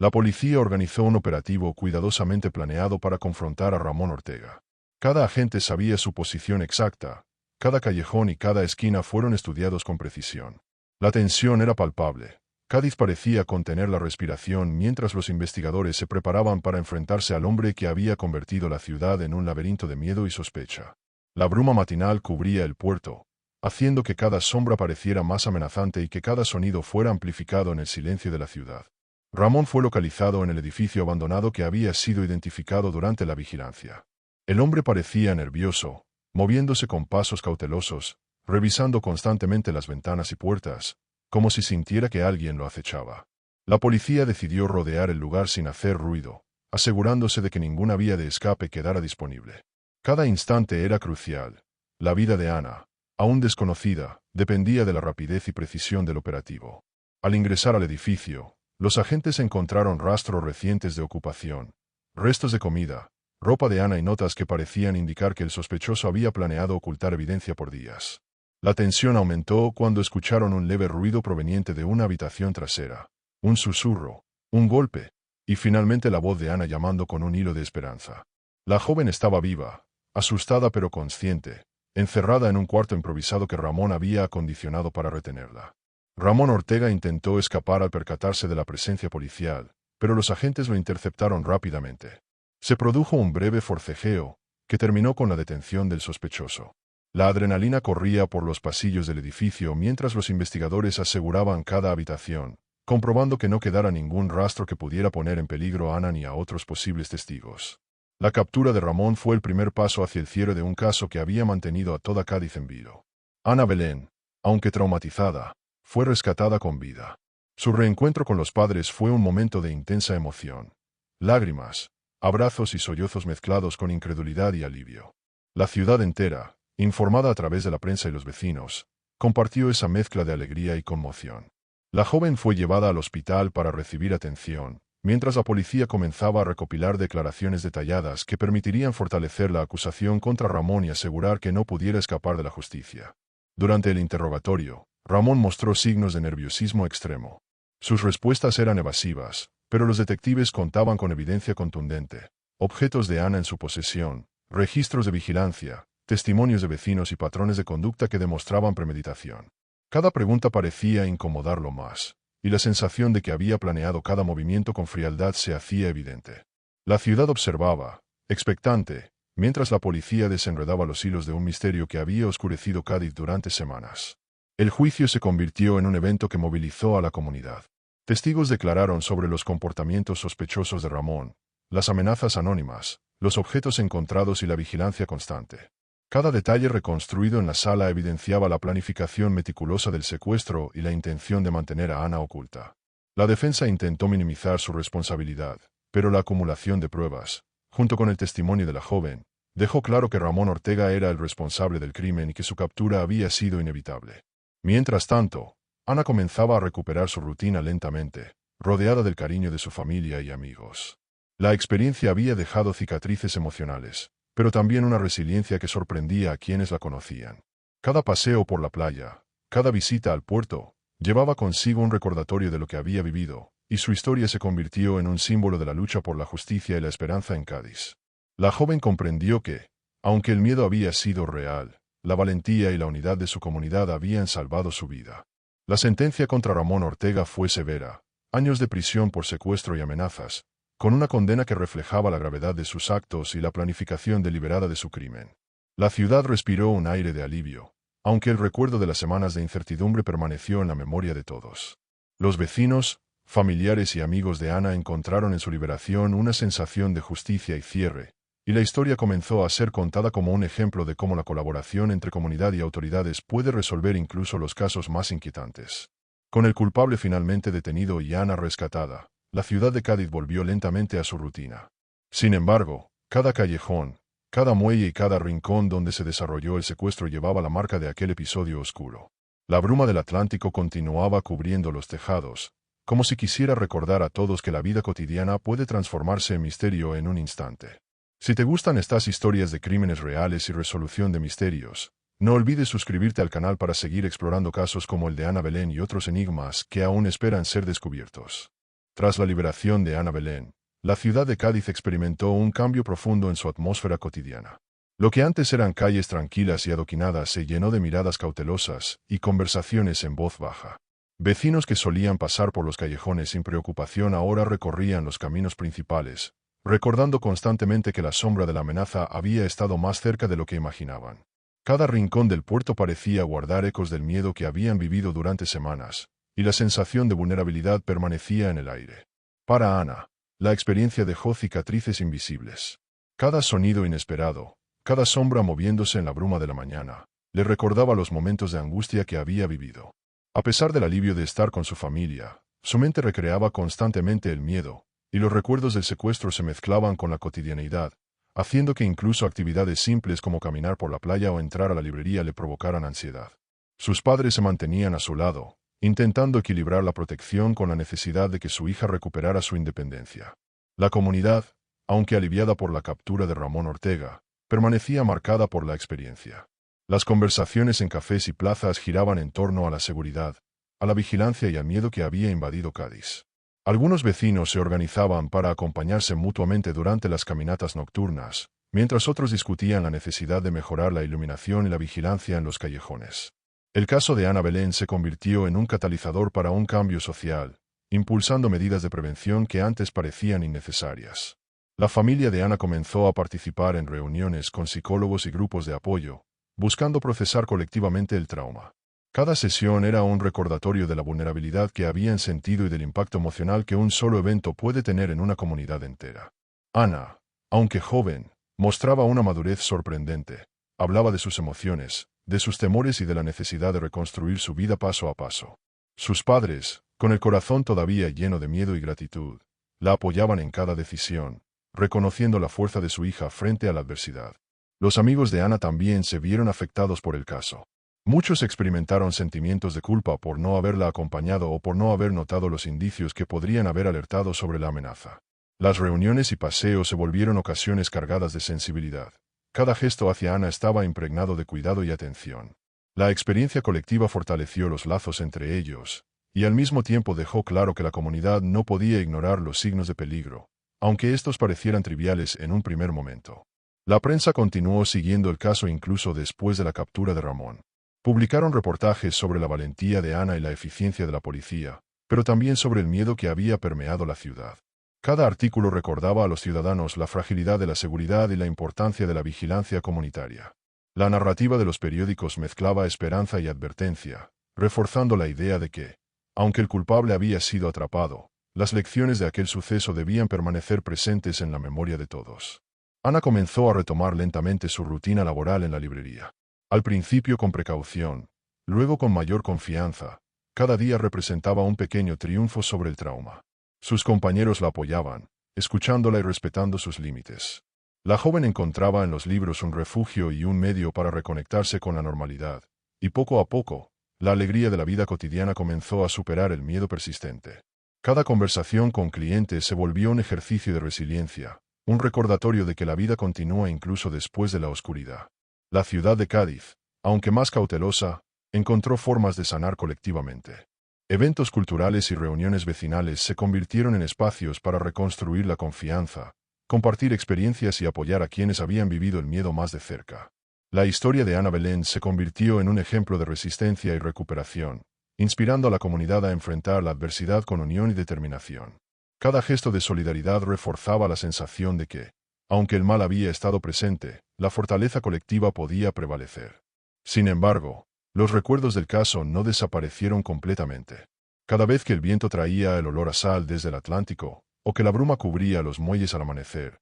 La policía organizó un operativo cuidadosamente planeado para confrontar a Ramón Ortega. Cada agente sabía su posición exacta, cada callejón y cada esquina fueron estudiados con precisión. La tensión era palpable. Cádiz parecía contener la respiración mientras los investigadores se preparaban para enfrentarse al hombre que había convertido la ciudad en un laberinto de miedo y sospecha. La bruma matinal cubría el puerto, haciendo que cada sombra pareciera más amenazante y que cada sonido fuera amplificado en el silencio de la ciudad. Ramón fue localizado en el edificio abandonado que había sido identificado durante la vigilancia. El hombre parecía nervioso, moviéndose con pasos cautelosos, revisando constantemente las ventanas y puertas, como si sintiera que alguien lo acechaba. La policía decidió rodear el lugar sin hacer ruido, asegurándose de que ninguna vía de escape quedara disponible. Cada instante era crucial. La vida de Ana, aún desconocida, dependía de la rapidez y precisión del operativo. Al ingresar al edificio, los agentes encontraron rastros recientes de ocupación, restos de comida, ropa de Ana y notas que parecían indicar que el sospechoso había planeado ocultar evidencia por días. La tensión aumentó cuando escucharon un leve ruido proveniente de una habitación trasera, un susurro, un golpe, y finalmente la voz de Ana llamando con un hilo de esperanza. La joven estaba viva, asustada pero consciente, encerrada en un cuarto improvisado que Ramón había acondicionado para retenerla. Ramón Ortega intentó escapar al percatarse de la presencia policial, pero los agentes lo interceptaron rápidamente. Se produjo un breve forcejeo, que terminó con la detención del sospechoso. La adrenalina corría por los pasillos del edificio mientras los investigadores aseguraban cada habitación, comprobando que no quedara ningún rastro que pudiera poner en peligro a Ana ni a otros posibles testigos. La captura de Ramón fue el primer paso hacia el cierre de un caso que había mantenido a toda Cádiz en vilo. Ana Belén, aunque traumatizada, fue rescatada con vida. Su reencuentro con los padres fue un momento de intensa emoción. Lágrimas, abrazos y sollozos mezclados con incredulidad y alivio. La ciudad entera, informada a través de la prensa y los vecinos, compartió esa mezcla de alegría y conmoción. La joven fue llevada al hospital para recibir atención, mientras la policía comenzaba a recopilar declaraciones detalladas que permitirían fortalecer la acusación contra Ramón y asegurar que no pudiera escapar de la justicia. Durante el interrogatorio, Ramón mostró signos de nerviosismo extremo. Sus respuestas eran evasivas, pero los detectives contaban con evidencia contundente, objetos de Ana en su posesión, registros de vigilancia, testimonios de vecinos y patrones de conducta que demostraban premeditación. Cada pregunta parecía incomodarlo más, y la sensación de que había planeado cada movimiento con frialdad se hacía evidente. La ciudad observaba, expectante, mientras la policía desenredaba los hilos de un misterio que había oscurecido Cádiz durante semanas. El juicio se convirtió en un evento que movilizó a la comunidad. Testigos declararon sobre los comportamientos sospechosos de Ramón, las amenazas anónimas, los objetos encontrados y la vigilancia constante. Cada detalle reconstruido en la sala evidenciaba la planificación meticulosa del secuestro y la intención de mantener a Ana oculta. La defensa intentó minimizar su responsabilidad, pero la acumulación de pruebas, junto con el testimonio de la joven, dejó claro que Ramón Ortega era el responsable del crimen y que su captura había sido inevitable. Mientras tanto, Ana comenzaba a recuperar su rutina lentamente, rodeada del cariño de su familia y amigos. La experiencia había dejado cicatrices emocionales, pero también una resiliencia que sorprendía a quienes la conocían. Cada paseo por la playa, cada visita al puerto, llevaba consigo un recordatorio de lo que había vivido, y su historia se convirtió en un símbolo de la lucha por la justicia y la esperanza en Cádiz. La joven comprendió que, aunque el miedo había sido real, la valentía y la unidad de su comunidad habían salvado su vida. La sentencia contra Ramón Ortega fue severa, años de prisión por secuestro y amenazas, con una condena que reflejaba la gravedad de sus actos y la planificación deliberada de su crimen. La ciudad respiró un aire de alivio, aunque el recuerdo de las semanas de incertidumbre permaneció en la memoria de todos. Los vecinos, familiares y amigos de Ana encontraron en su liberación una sensación de justicia y cierre, y la historia comenzó a ser contada como un ejemplo de cómo la colaboración entre comunidad y autoridades puede resolver incluso los casos más inquietantes. Con el culpable finalmente detenido y Ana rescatada, la ciudad de Cádiz volvió lentamente a su rutina. Sin embargo, Cada callejón, cada muelle y cada rincón donde se desarrolló el secuestro llevaba la marca de aquel episodio oscuro. La bruma del Atlántico continuaba cubriendo los tejados, como si quisiera recordar a todos que la vida cotidiana puede transformarse en misterio en un instante. Si te gustan estas historias de crímenes reales y resolución de misterios, no olvides suscribirte al canal para seguir explorando casos como el de Ana Belén y otros enigmas que aún esperan ser descubiertos. Tras la liberación de Ana Belén, la ciudad de Cádiz experimentó un cambio profundo en su atmósfera cotidiana. Lo que antes eran calles tranquilas y adoquinadas se llenó de miradas cautelosas y conversaciones en voz baja. Vecinos que solían pasar por los callejones sin preocupación ahora recorrían los caminos principales, recordando constantemente que la sombra de la amenaza había estado más cerca de lo que imaginaban. Cada rincón del puerto parecía guardar ecos del miedo que habían vivido durante semanas, y la sensación de vulnerabilidad permanecía en el aire. Para Ana, la experiencia dejó cicatrices invisibles. Cada sonido inesperado, cada sombra moviéndose en la bruma de la mañana, le recordaba los momentos de angustia que había vivido. A pesar del alivio de estar con su familia, su mente recreaba constantemente el miedo, y los recuerdos del secuestro se mezclaban con la cotidianidad, haciendo que incluso actividades simples como caminar por la playa o entrar a la librería le provocaran ansiedad. Sus padres se mantenían a su lado, intentando equilibrar la protección con la necesidad de que su hija recuperara su independencia. La comunidad, aunque aliviada por la captura de Ramón Ortega, permanecía marcada por la experiencia. Las conversaciones en cafés y plazas giraban en torno a la seguridad, a la vigilancia y al miedo que había invadido Cádiz. Algunos vecinos se organizaban para acompañarse mutuamente durante las caminatas nocturnas, mientras otros discutían la necesidad de mejorar la iluminación y la vigilancia en los callejones. El caso de Ana Belén se convirtió en un catalizador para un cambio social, impulsando medidas de prevención que antes parecían innecesarias. La familia de Ana comenzó a participar en reuniones con psicólogos y grupos de apoyo, buscando procesar colectivamente el trauma. Cada sesión era un recordatorio de la vulnerabilidad que habían sentido y del impacto emocional que un solo evento puede tener en una comunidad entera. Ana, aunque joven, mostraba una madurez sorprendente. Hablaba de sus emociones, de sus temores y de la necesidad de reconstruir su vida paso a paso. Sus padres, con el corazón todavía lleno de miedo y gratitud, la apoyaban en cada decisión, reconociendo la fuerza de su hija frente a la adversidad. Los amigos de Ana también se vieron afectados por el caso. Muchos experimentaron sentimientos de culpa por no haberla acompañado o por no haber notado los indicios que podrían haber alertado sobre la amenaza. Las reuniones y paseos se volvieron ocasiones cargadas de sensibilidad. Cada gesto hacia Ana estaba impregnado de cuidado y atención. La experiencia colectiva fortaleció los lazos entre ellos, y al mismo tiempo dejó claro que la comunidad no podía ignorar los signos de peligro, aunque estos parecieran triviales en un primer momento. La prensa continuó siguiendo el caso incluso después de la captura de Ramón. Publicaron reportajes sobre la valentía de Ana y la eficiencia de la policía, pero también sobre el miedo que había permeado la ciudad. Cada artículo recordaba a los ciudadanos la fragilidad de la seguridad y la importancia de la vigilancia comunitaria. La narrativa de los periódicos mezclaba esperanza y advertencia, reforzando la idea de que, aunque el culpable había sido atrapado, las lecciones de aquel suceso debían permanecer presentes en la memoria de todos. Ana comenzó a retomar lentamente su rutina laboral en la librería. Al principio con precaución, luego con mayor confianza, cada día representaba un pequeño triunfo sobre el trauma. Sus compañeros la apoyaban, escuchándola y respetando sus límites. La joven encontraba en los libros un refugio y un medio para reconectarse con la normalidad, y poco a poco, la alegría de la vida cotidiana comenzó a superar el miedo persistente. Cada conversación con clientes se volvió un ejercicio de resiliencia, un recordatorio de que la vida continúa incluso después de la oscuridad. La ciudad de Cádiz, aunque más cautelosa, encontró formas de sanar colectivamente. Eventos culturales y reuniones vecinales se convirtieron en espacios para reconstruir la confianza, compartir experiencias y apoyar a quienes habían vivido el miedo más de cerca. La historia de Ana Belén se convirtió en un ejemplo de resistencia y recuperación, inspirando a la comunidad a enfrentar la adversidad con unión y determinación. Cada gesto de solidaridad reforzaba la sensación de que, aunque el mal había estado presente, la fortaleza colectiva podía prevalecer. Sin embargo, los recuerdos del caso no desaparecieron completamente. Cada vez que el viento traía el olor a sal desde el Atlántico, o que la bruma cubría los muelles al amanecer,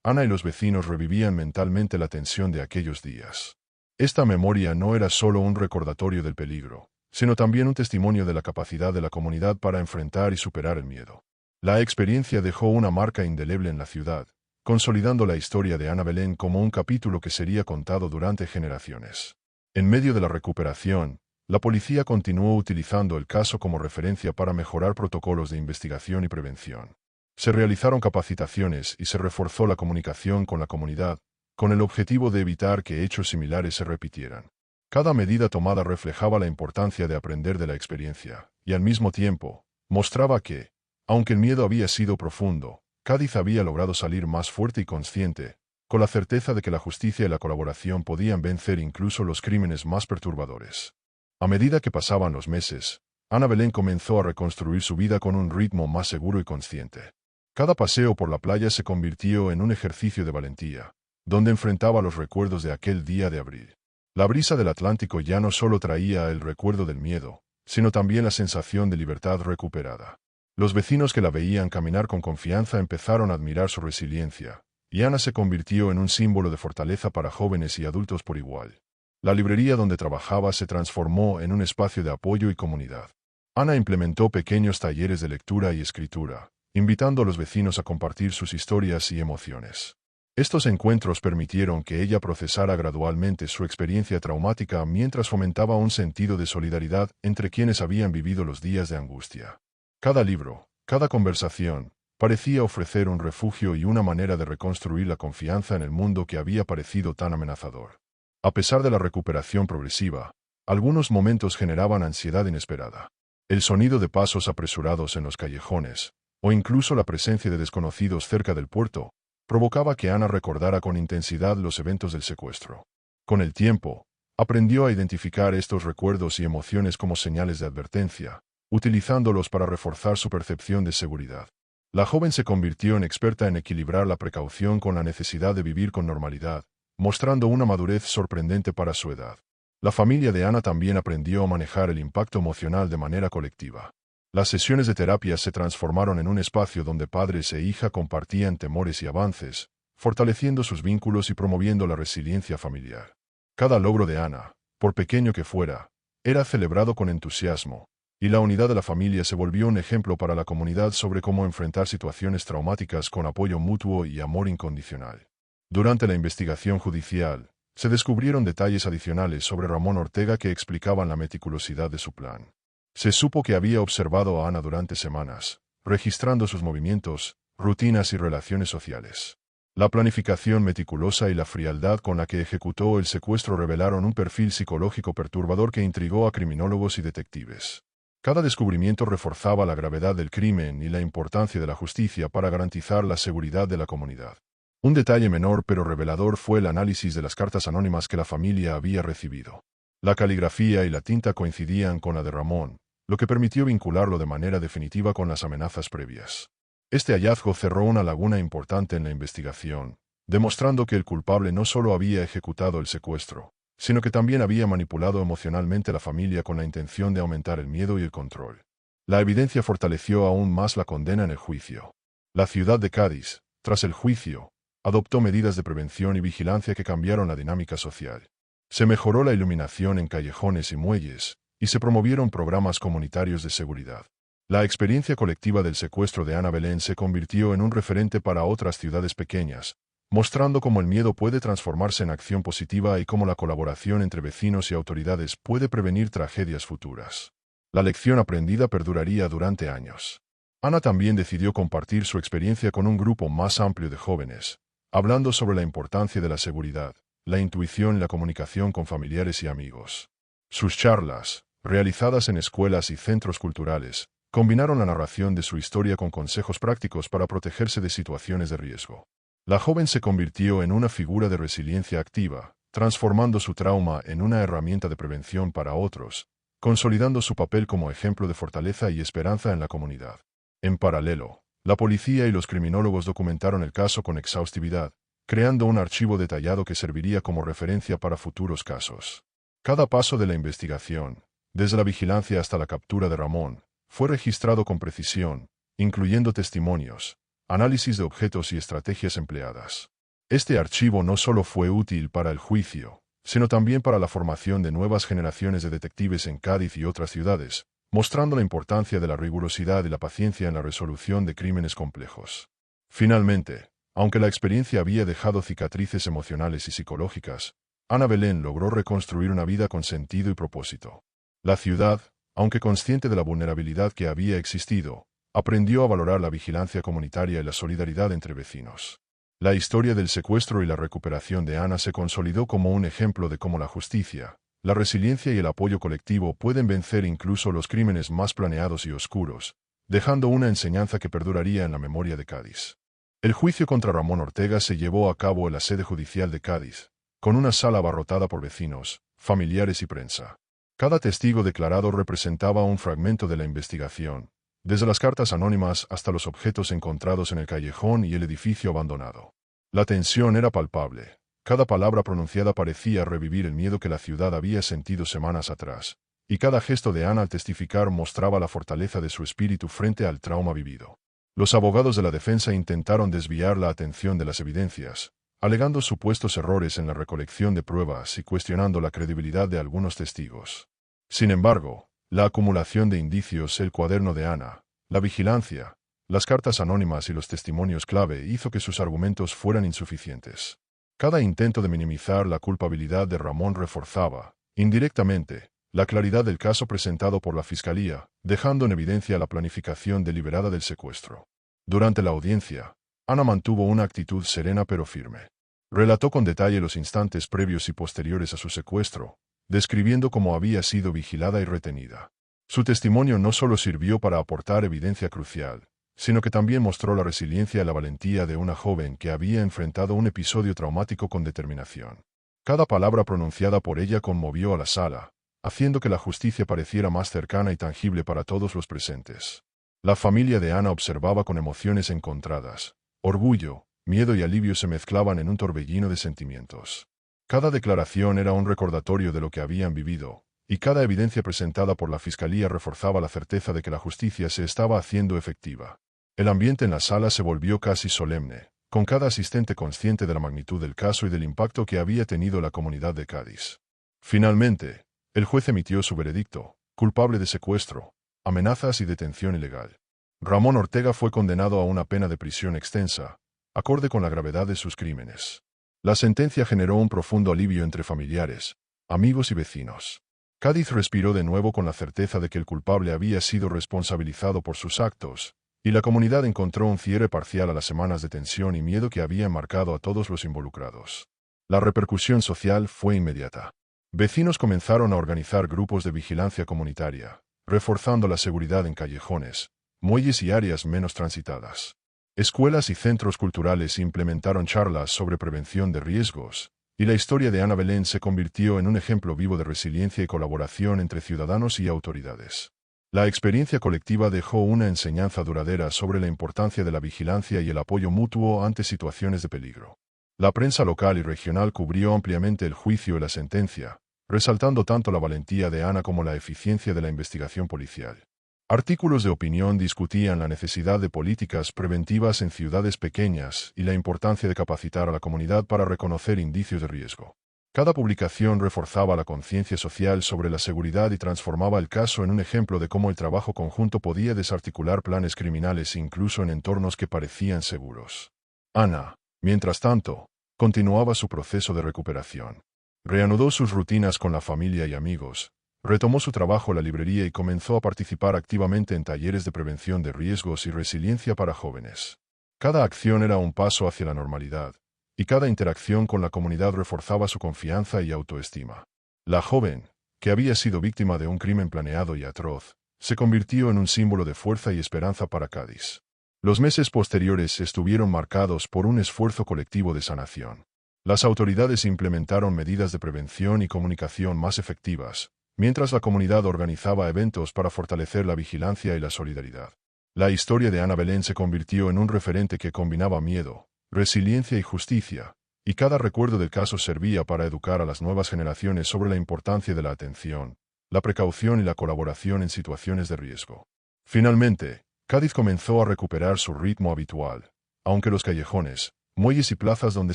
Ana y los vecinos revivían mentalmente la tensión de aquellos días. Esta memoria no era solo un recordatorio del peligro, sino también un testimonio de la capacidad de la comunidad para enfrentar y superar el miedo. La experiencia dejó una marca indeleble en la ciudad, consolidando la historia de Ana Belén como un capítulo que sería contado durante generaciones. En medio de la recuperación, la policía continuó utilizando el caso como referencia para mejorar protocolos de investigación y prevención. Se realizaron capacitaciones y se reforzó la comunicación con la comunidad, con el objetivo de evitar que hechos similares se repitieran. Cada medida tomada reflejaba la importancia de aprender de la experiencia, y al mismo tiempo, mostraba que, aunque el miedo había sido profundo, Cádiz había logrado salir más fuerte y consciente, con la certeza de que la justicia y la colaboración podían vencer incluso los crímenes más perturbadores. A medida que pasaban los meses, Ana Belén comenzó a reconstruir su vida con un ritmo más seguro y consciente. Cada paseo por la playa se convirtió en un ejercicio de valentía, donde enfrentaba los recuerdos de aquel día de abril. La brisa del Atlántico ya no solo traía el recuerdo del miedo, sino también la sensación de libertad recuperada. Los vecinos que la veían caminar con confianza empezaron a admirar su resiliencia, y Ana se convirtió en un símbolo de fortaleza para jóvenes y adultos por igual. La librería donde trabajaba se transformó en un espacio de apoyo y comunidad. Ana implementó pequeños talleres de lectura y escritura, invitando a los vecinos a compartir sus historias y emociones. Estos encuentros permitieron que ella procesara gradualmente su experiencia traumática mientras fomentaba un sentido de solidaridad entre quienes habían vivido los días de angustia. Cada libro, cada conversación, parecía ofrecer un refugio y una manera de reconstruir la confianza en el mundo que había parecido tan amenazador. A pesar de la recuperación progresiva, algunos momentos generaban ansiedad inesperada. El sonido de pasos apresurados en los callejones, o incluso la presencia de desconocidos cerca del puerto, provocaba que Ana recordara con intensidad los eventos del secuestro. Con el tiempo, aprendió a identificar estos recuerdos y emociones como señales de advertencia, utilizándolos para reforzar su percepción de seguridad. La joven se convirtió en experta en equilibrar la precaución con la necesidad de vivir con normalidad, mostrando una madurez sorprendente para su edad. La familia de Ana también aprendió a manejar el impacto emocional de manera colectiva. Las sesiones de terapia se transformaron en un espacio donde padres e hija compartían temores y avances, fortaleciendo sus vínculos y promoviendo la resiliencia familiar. Cada logro de Ana, por pequeño que fuera, era celebrado con entusiasmo, y la unidad de la familia se volvió un ejemplo para la comunidad sobre cómo enfrentar situaciones traumáticas con apoyo mutuo y amor incondicional. Durante la investigación judicial, se descubrieron detalles adicionales sobre Ramón Ortega que explicaban la meticulosidad de su plan. Se supo que había observado a Ana durante semanas, registrando sus movimientos, rutinas y relaciones sociales. La planificación meticulosa y la frialdad con la que ejecutó el secuestro revelaron un perfil psicológico perturbador que intrigó a criminólogos y detectives. Cada descubrimiento reforzaba la gravedad del crimen y la importancia de la justicia para garantizar la seguridad de la comunidad. Un detalle menor pero revelador fue el análisis de las cartas anónimas que la familia había recibido. La caligrafía y la tinta coincidían con la de Ramón, lo que permitió vincularlo de manera definitiva con las amenazas previas. Este hallazgo cerró una laguna importante en la investigación, demostrando que el culpable no solo había ejecutado el secuestro, sino que también había manipulado emocionalmente a la familia con la intención de aumentar el miedo y el control. La evidencia fortaleció aún más la condena en el juicio. La ciudad de Cádiz, tras el juicio, adoptó medidas de prevención y vigilancia que cambiaron la dinámica social. Se mejoró la iluminación en callejones y muelles, y se promovieron programas comunitarios de seguridad. La experiencia colectiva del secuestro de Ana Belén se convirtió en un referente para otras ciudades pequeñas, mostrando cómo el miedo puede transformarse en acción positiva y cómo la colaboración entre vecinos y autoridades puede prevenir tragedias futuras. La lección aprendida perduraría durante años. Ana también decidió compartir su experiencia con un grupo más amplio de jóvenes, hablando sobre la importancia de la seguridad, la intuición y la comunicación con familiares y amigos. Sus charlas, realizadas en escuelas y centros culturales, combinaron la narración de su historia con consejos prácticos para protegerse de situaciones de riesgo. La joven se convirtió en una figura de resiliencia activa, transformando su trauma en una herramienta de prevención para otros, consolidando su papel como ejemplo de fortaleza y esperanza en la comunidad. En paralelo, la policía y los criminólogos documentaron el caso con exhaustividad, creando un archivo detallado que serviría como referencia para futuros casos. Cada paso de la investigación, desde la vigilancia hasta la captura de Ramón, fue registrado con precisión, incluyendo testimonios, análisis de objetos y estrategias empleadas. Este archivo no solo fue útil para el juicio, sino también para la formación de nuevas generaciones de detectives en Cádiz y otras ciudades, mostrando la importancia de la rigurosidad y la paciencia en la resolución de crímenes complejos. Finalmente, Aunque la experiencia había dejado cicatrices emocionales y psicológicas, Ana Belén logró reconstruir una vida con sentido y propósito. La ciudad, aunque consciente de la vulnerabilidad que había existido, aprendió a valorar la vigilancia comunitaria y la solidaridad entre vecinos. La historia del secuestro y la recuperación de Ana se consolidó como un ejemplo de cómo la justicia, la resiliencia y el apoyo colectivo pueden vencer incluso los crímenes más planeados y oscuros, dejando una enseñanza que perduraría en la memoria de Cádiz. El juicio contra Ramón Ortega se llevó a cabo en la sede judicial de Cádiz, con una sala abarrotada por vecinos, familiares y prensa. Cada testigo declarado representaba un fragmento de la investigación, desde las cartas anónimas hasta los objetos encontrados en el callejón y el edificio abandonado. La tensión era palpable. Cada palabra pronunciada parecía revivir el miedo que la ciudad había sentido semanas atrás, y cada gesto de Ana al testificar mostraba la fortaleza de su espíritu frente al trauma vivido. Los abogados de la defensa intentaron desviar la atención de las evidencias, alegando supuestos errores en la recolección de pruebas y cuestionando la credibilidad de algunos testigos. Sin embargo, la acumulación de indicios, el cuaderno de Ana, la vigilancia, las cartas anónimas y los testimonios clave hizo que sus argumentos fueran insuficientes. Cada intento de minimizar la culpabilidad de Ramón reforzaba, indirectamente, la claridad del caso presentado por la Fiscalía, dejando en evidencia la planificación deliberada del secuestro. Durante la audiencia, Ana mantuvo una actitud serena pero firme. Relató con detalle los instantes previos y posteriores a su secuestro, describiendo cómo había sido vigilada y retenida. Su testimonio no solo sirvió para aportar evidencia crucial, sino que también mostró la resiliencia y la valentía de una joven que había enfrentado un episodio traumático con determinación. Cada palabra pronunciada por ella conmovió a la sala, haciendo que la justicia pareciera más cercana y tangible para todos los presentes. La familia de Ana observaba con emociones encontradas. Orgullo, miedo y alivio se mezclaban en un torbellino de sentimientos. Cada declaración era un recordatorio de lo que habían vivido, y cada evidencia presentada por la Fiscalía reforzaba la certeza de que la justicia se estaba haciendo efectiva. El ambiente en la sala se volvió casi solemne, con cada asistente consciente de la magnitud del caso y del impacto que había tenido la comunidad de Cádiz. Finalmente, el juez emitió su veredicto, culpable de secuestro, amenazas y detención ilegal. Ramón Ortega fue condenado a una pena de prisión extensa, acorde con la gravedad de sus crímenes. La sentencia generó un profundo alivio entre familiares, amigos y vecinos. Cádiz respiró de nuevo con la certeza de que el culpable había sido responsabilizado por sus actos, y la comunidad encontró un cierre parcial a las semanas de tensión y miedo que habían marcado a todos los involucrados. La repercusión social fue inmediata. Vecinos comenzaron a organizar grupos de vigilancia comunitaria, reforzando la seguridad en callejones, muelles y áreas menos transitadas. Escuelas y centros culturales implementaron charlas sobre prevención de riesgos, y la historia de Ana Belén se convirtió en un ejemplo vivo de resiliencia y colaboración entre ciudadanos y autoridades. La experiencia colectiva dejó una enseñanza duradera sobre la importancia de la vigilancia y el apoyo mutuo ante situaciones de peligro. La prensa local y regional cubrió ampliamente el juicio y la sentencia, resaltando tanto la valentía de Ana como la eficiencia de la investigación policial. Artículos de opinión discutían la necesidad de políticas preventivas en ciudades pequeñas y la importancia de capacitar a la comunidad para reconocer indicios de riesgo. Cada publicación reforzaba la conciencia social sobre la seguridad y transformaba el caso en un ejemplo de cómo el trabajo conjunto podía desarticular planes criminales incluso en entornos que parecían seguros. Ana, mientras tanto, continuaba su proceso de recuperación. Reanudó sus rutinas con la familia y amigos, retomó su trabajo en la librería y comenzó a participar activamente en talleres de prevención de riesgos y resiliencia para jóvenes. Cada acción era un paso hacia la normalidad, y cada interacción con la comunidad reforzaba su confianza y autoestima. La joven, que había sido víctima de un crimen planeado y atroz, se convirtió en un símbolo de fuerza y esperanza para Cádiz. Los meses posteriores estuvieron marcados por un esfuerzo colectivo de sanación. Las autoridades implementaron medidas de prevención y comunicación más efectivas, mientras la comunidad organizaba eventos para fortalecer la vigilancia y la solidaridad. La historia de Ana Belén se convirtió en un referente que combinaba miedo, resiliencia y justicia, y cada recuerdo del caso servía para educar a las nuevas generaciones sobre la importancia de la atención, la precaución y la colaboración en situaciones de riesgo. Finalmente, Cádiz comenzó a recuperar su ritmo habitual, aunque los callejones, muelles y plazas donde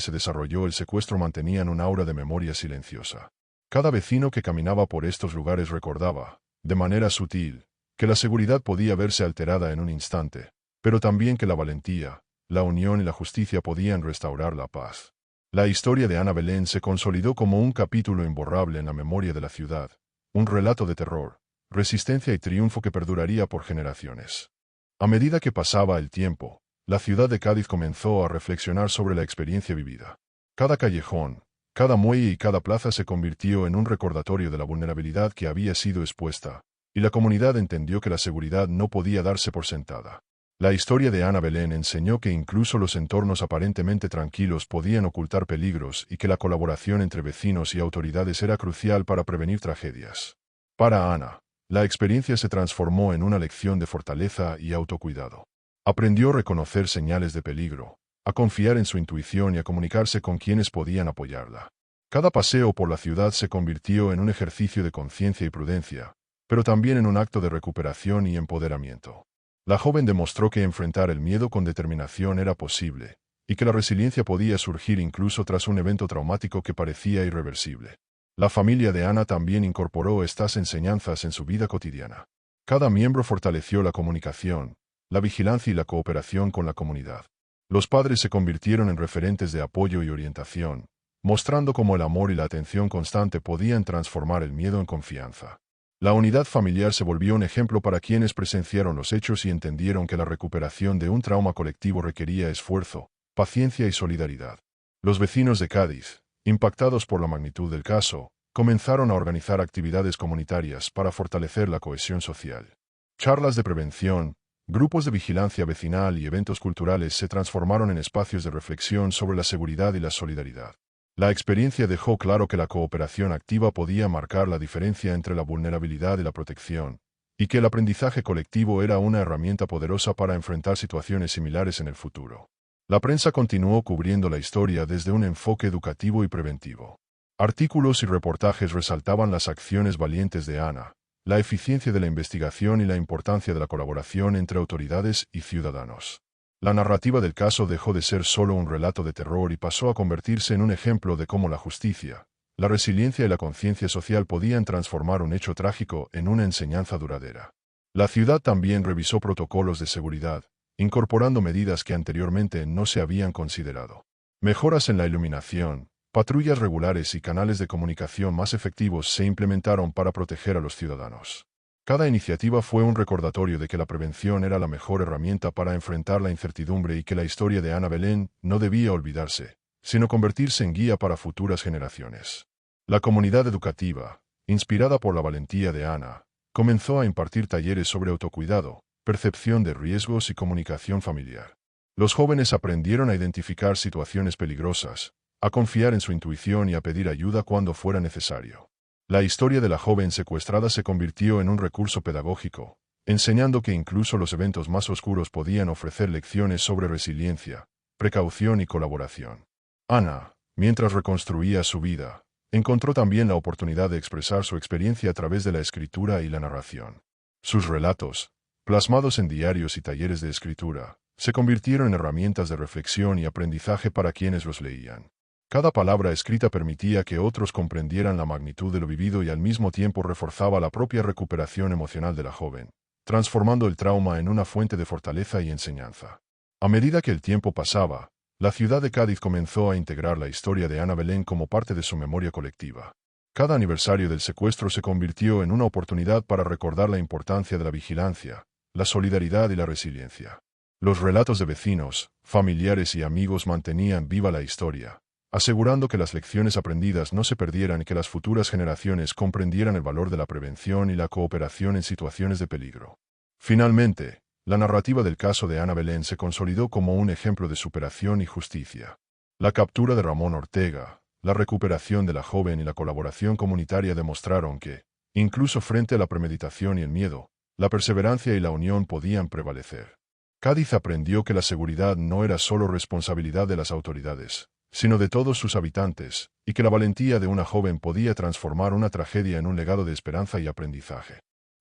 se desarrolló el secuestro mantenían un aura de memoria silenciosa. Cada vecino que caminaba por estos lugares recordaba, de manera sutil, que la seguridad podía verse alterada en un instante, pero también que la valentía, la unión y la justicia podían restaurar la paz. La historia de Ana Belén se consolidó como un capítulo imborrable en la memoria de la ciudad, un relato de terror, resistencia y triunfo que perduraría por generaciones. A medida que pasaba el tiempo, la ciudad de Cádiz comenzó a reflexionar sobre la experiencia vivida. Cada callejón, cada muelle y cada plaza se convirtió en un recordatorio de la vulnerabilidad que había sido expuesta, y la comunidad entendió que la seguridad no podía darse por sentada. La historia de Ana Belén enseñó que incluso los entornos aparentemente tranquilos podían ocultar peligros y que la colaboración entre vecinos y autoridades era crucial para prevenir tragedias. Para Ana, la experiencia se transformó en una lección de fortaleza y autocuidado. Aprendió a reconocer señales de peligro, a confiar en su intuición y a comunicarse con quienes podían apoyarla. Cada paseo por la ciudad se convirtió en un ejercicio de conciencia y prudencia, pero también en un acto de recuperación y empoderamiento. La joven demostró que enfrentar el miedo con determinación era posible, y que la resiliencia podía surgir incluso tras un evento traumático que parecía irreversible. La familia de Ana también incorporó estas enseñanzas en su vida cotidiana. Cada miembro fortaleció la comunicación, la vigilancia y la cooperación con la comunidad. Los padres se convirtieron en referentes de apoyo y orientación, mostrando cómo el amor y la atención constante podían transformar el miedo en confianza. La unidad familiar se volvió un ejemplo para quienes presenciaron los hechos y entendieron que la recuperación de un trauma colectivo requería esfuerzo, paciencia y solidaridad. Los vecinos de Cádiz, impactados por la magnitud del caso, comenzaron a organizar actividades comunitarias para fortalecer la cohesión social. Charlas de prevención, grupos de vigilancia vecinal y eventos culturales se transformaron en espacios de reflexión sobre la seguridad y la solidaridad. La experiencia dejó claro que la cooperación activa podía marcar la diferencia entre la vulnerabilidad y la protección, y que el aprendizaje colectivo era una herramienta poderosa para enfrentar situaciones similares en el futuro. La prensa continuó cubriendo la historia desde un enfoque educativo y preventivo. Artículos y reportajes resaltaban las acciones valientes de Ana, la eficiencia de la investigación y la importancia de la colaboración entre autoridades y ciudadanos. La narrativa del caso dejó de ser solo un relato de terror y pasó a convertirse en un ejemplo de cómo la justicia, la resiliencia y la conciencia social podían transformar un hecho trágico en una enseñanza duradera. La ciudad también revisó protocolos de seguridad, incorporando medidas que anteriormente no se habían considerado. Mejoras en la iluminación, patrullas regulares y canales de comunicación más efectivos se implementaron para proteger a los ciudadanos. Cada iniciativa fue un recordatorio de que la prevención era la mejor herramienta para enfrentar la incertidumbre y que la historia de Ana Belén no debía olvidarse, sino convertirse en guía para futuras generaciones. La comunidad educativa, inspirada por la valentía de Ana, comenzó a impartir talleres sobre autocuidado, percepción de riesgos y comunicación familiar. Los jóvenes aprendieron a identificar situaciones peligrosas, a confiar en su intuición y a pedir ayuda cuando fuera necesario. La historia de la joven secuestrada se convirtió en un recurso pedagógico, enseñando que incluso los eventos más oscuros podían ofrecer lecciones sobre resiliencia, precaución y colaboración. Ana, mientras reconstruía su vida, encontró también la oportunidad de expresar su experiencia a través de la escritura y la narración. Sus relatos, plasmados en diarios y talleres de escritura, se convirtieron en herramientas de reflexión y aprendizaje para quienes los leían. Cada palabra escrita permitía que otros comprendieran la magnitud de lo vivido y al mismo tiempo reforzaba la propia recuperación emocional de la joven, transformando el trauma en una fuente de fortaleza y enseñanza. A medida que el tiempo pasaba, la ciudad de Cádiz comenzó a integrar la historia de Ana Belén como parte de su memoria colectiva. Cada aniversario del secuestro se convirtió en una oportunidad para recordar la importancia de la vigilancia, la solidaridad y la resiliencia. Los relatos de vecinos, familiares y amigos mantenían viva la historia, asegurando que las lecciones aprendidas no se perdieran y que las futuras generaciones comprendieran el valor de la prevención y la cooperación en situaciones de peligro. Finalmente, la narrativa del caso de Ana Belén se consolidó como un ejemplo de superación y justicia. La captura de Ramón Ortega, la recuperación de la joven y la colaboración comunitaria demostraron que, incluso frente a la premeditación y el miedo, la perseverancia y la unión podían prevalecer. Cádiz aprendió que la seguridad no era solo responsabilidad de las autoridades, sino de todos sus habitantes, y que la valentía de una joven podía transformar una tragedia en un legado de esperanza y aprendizaje.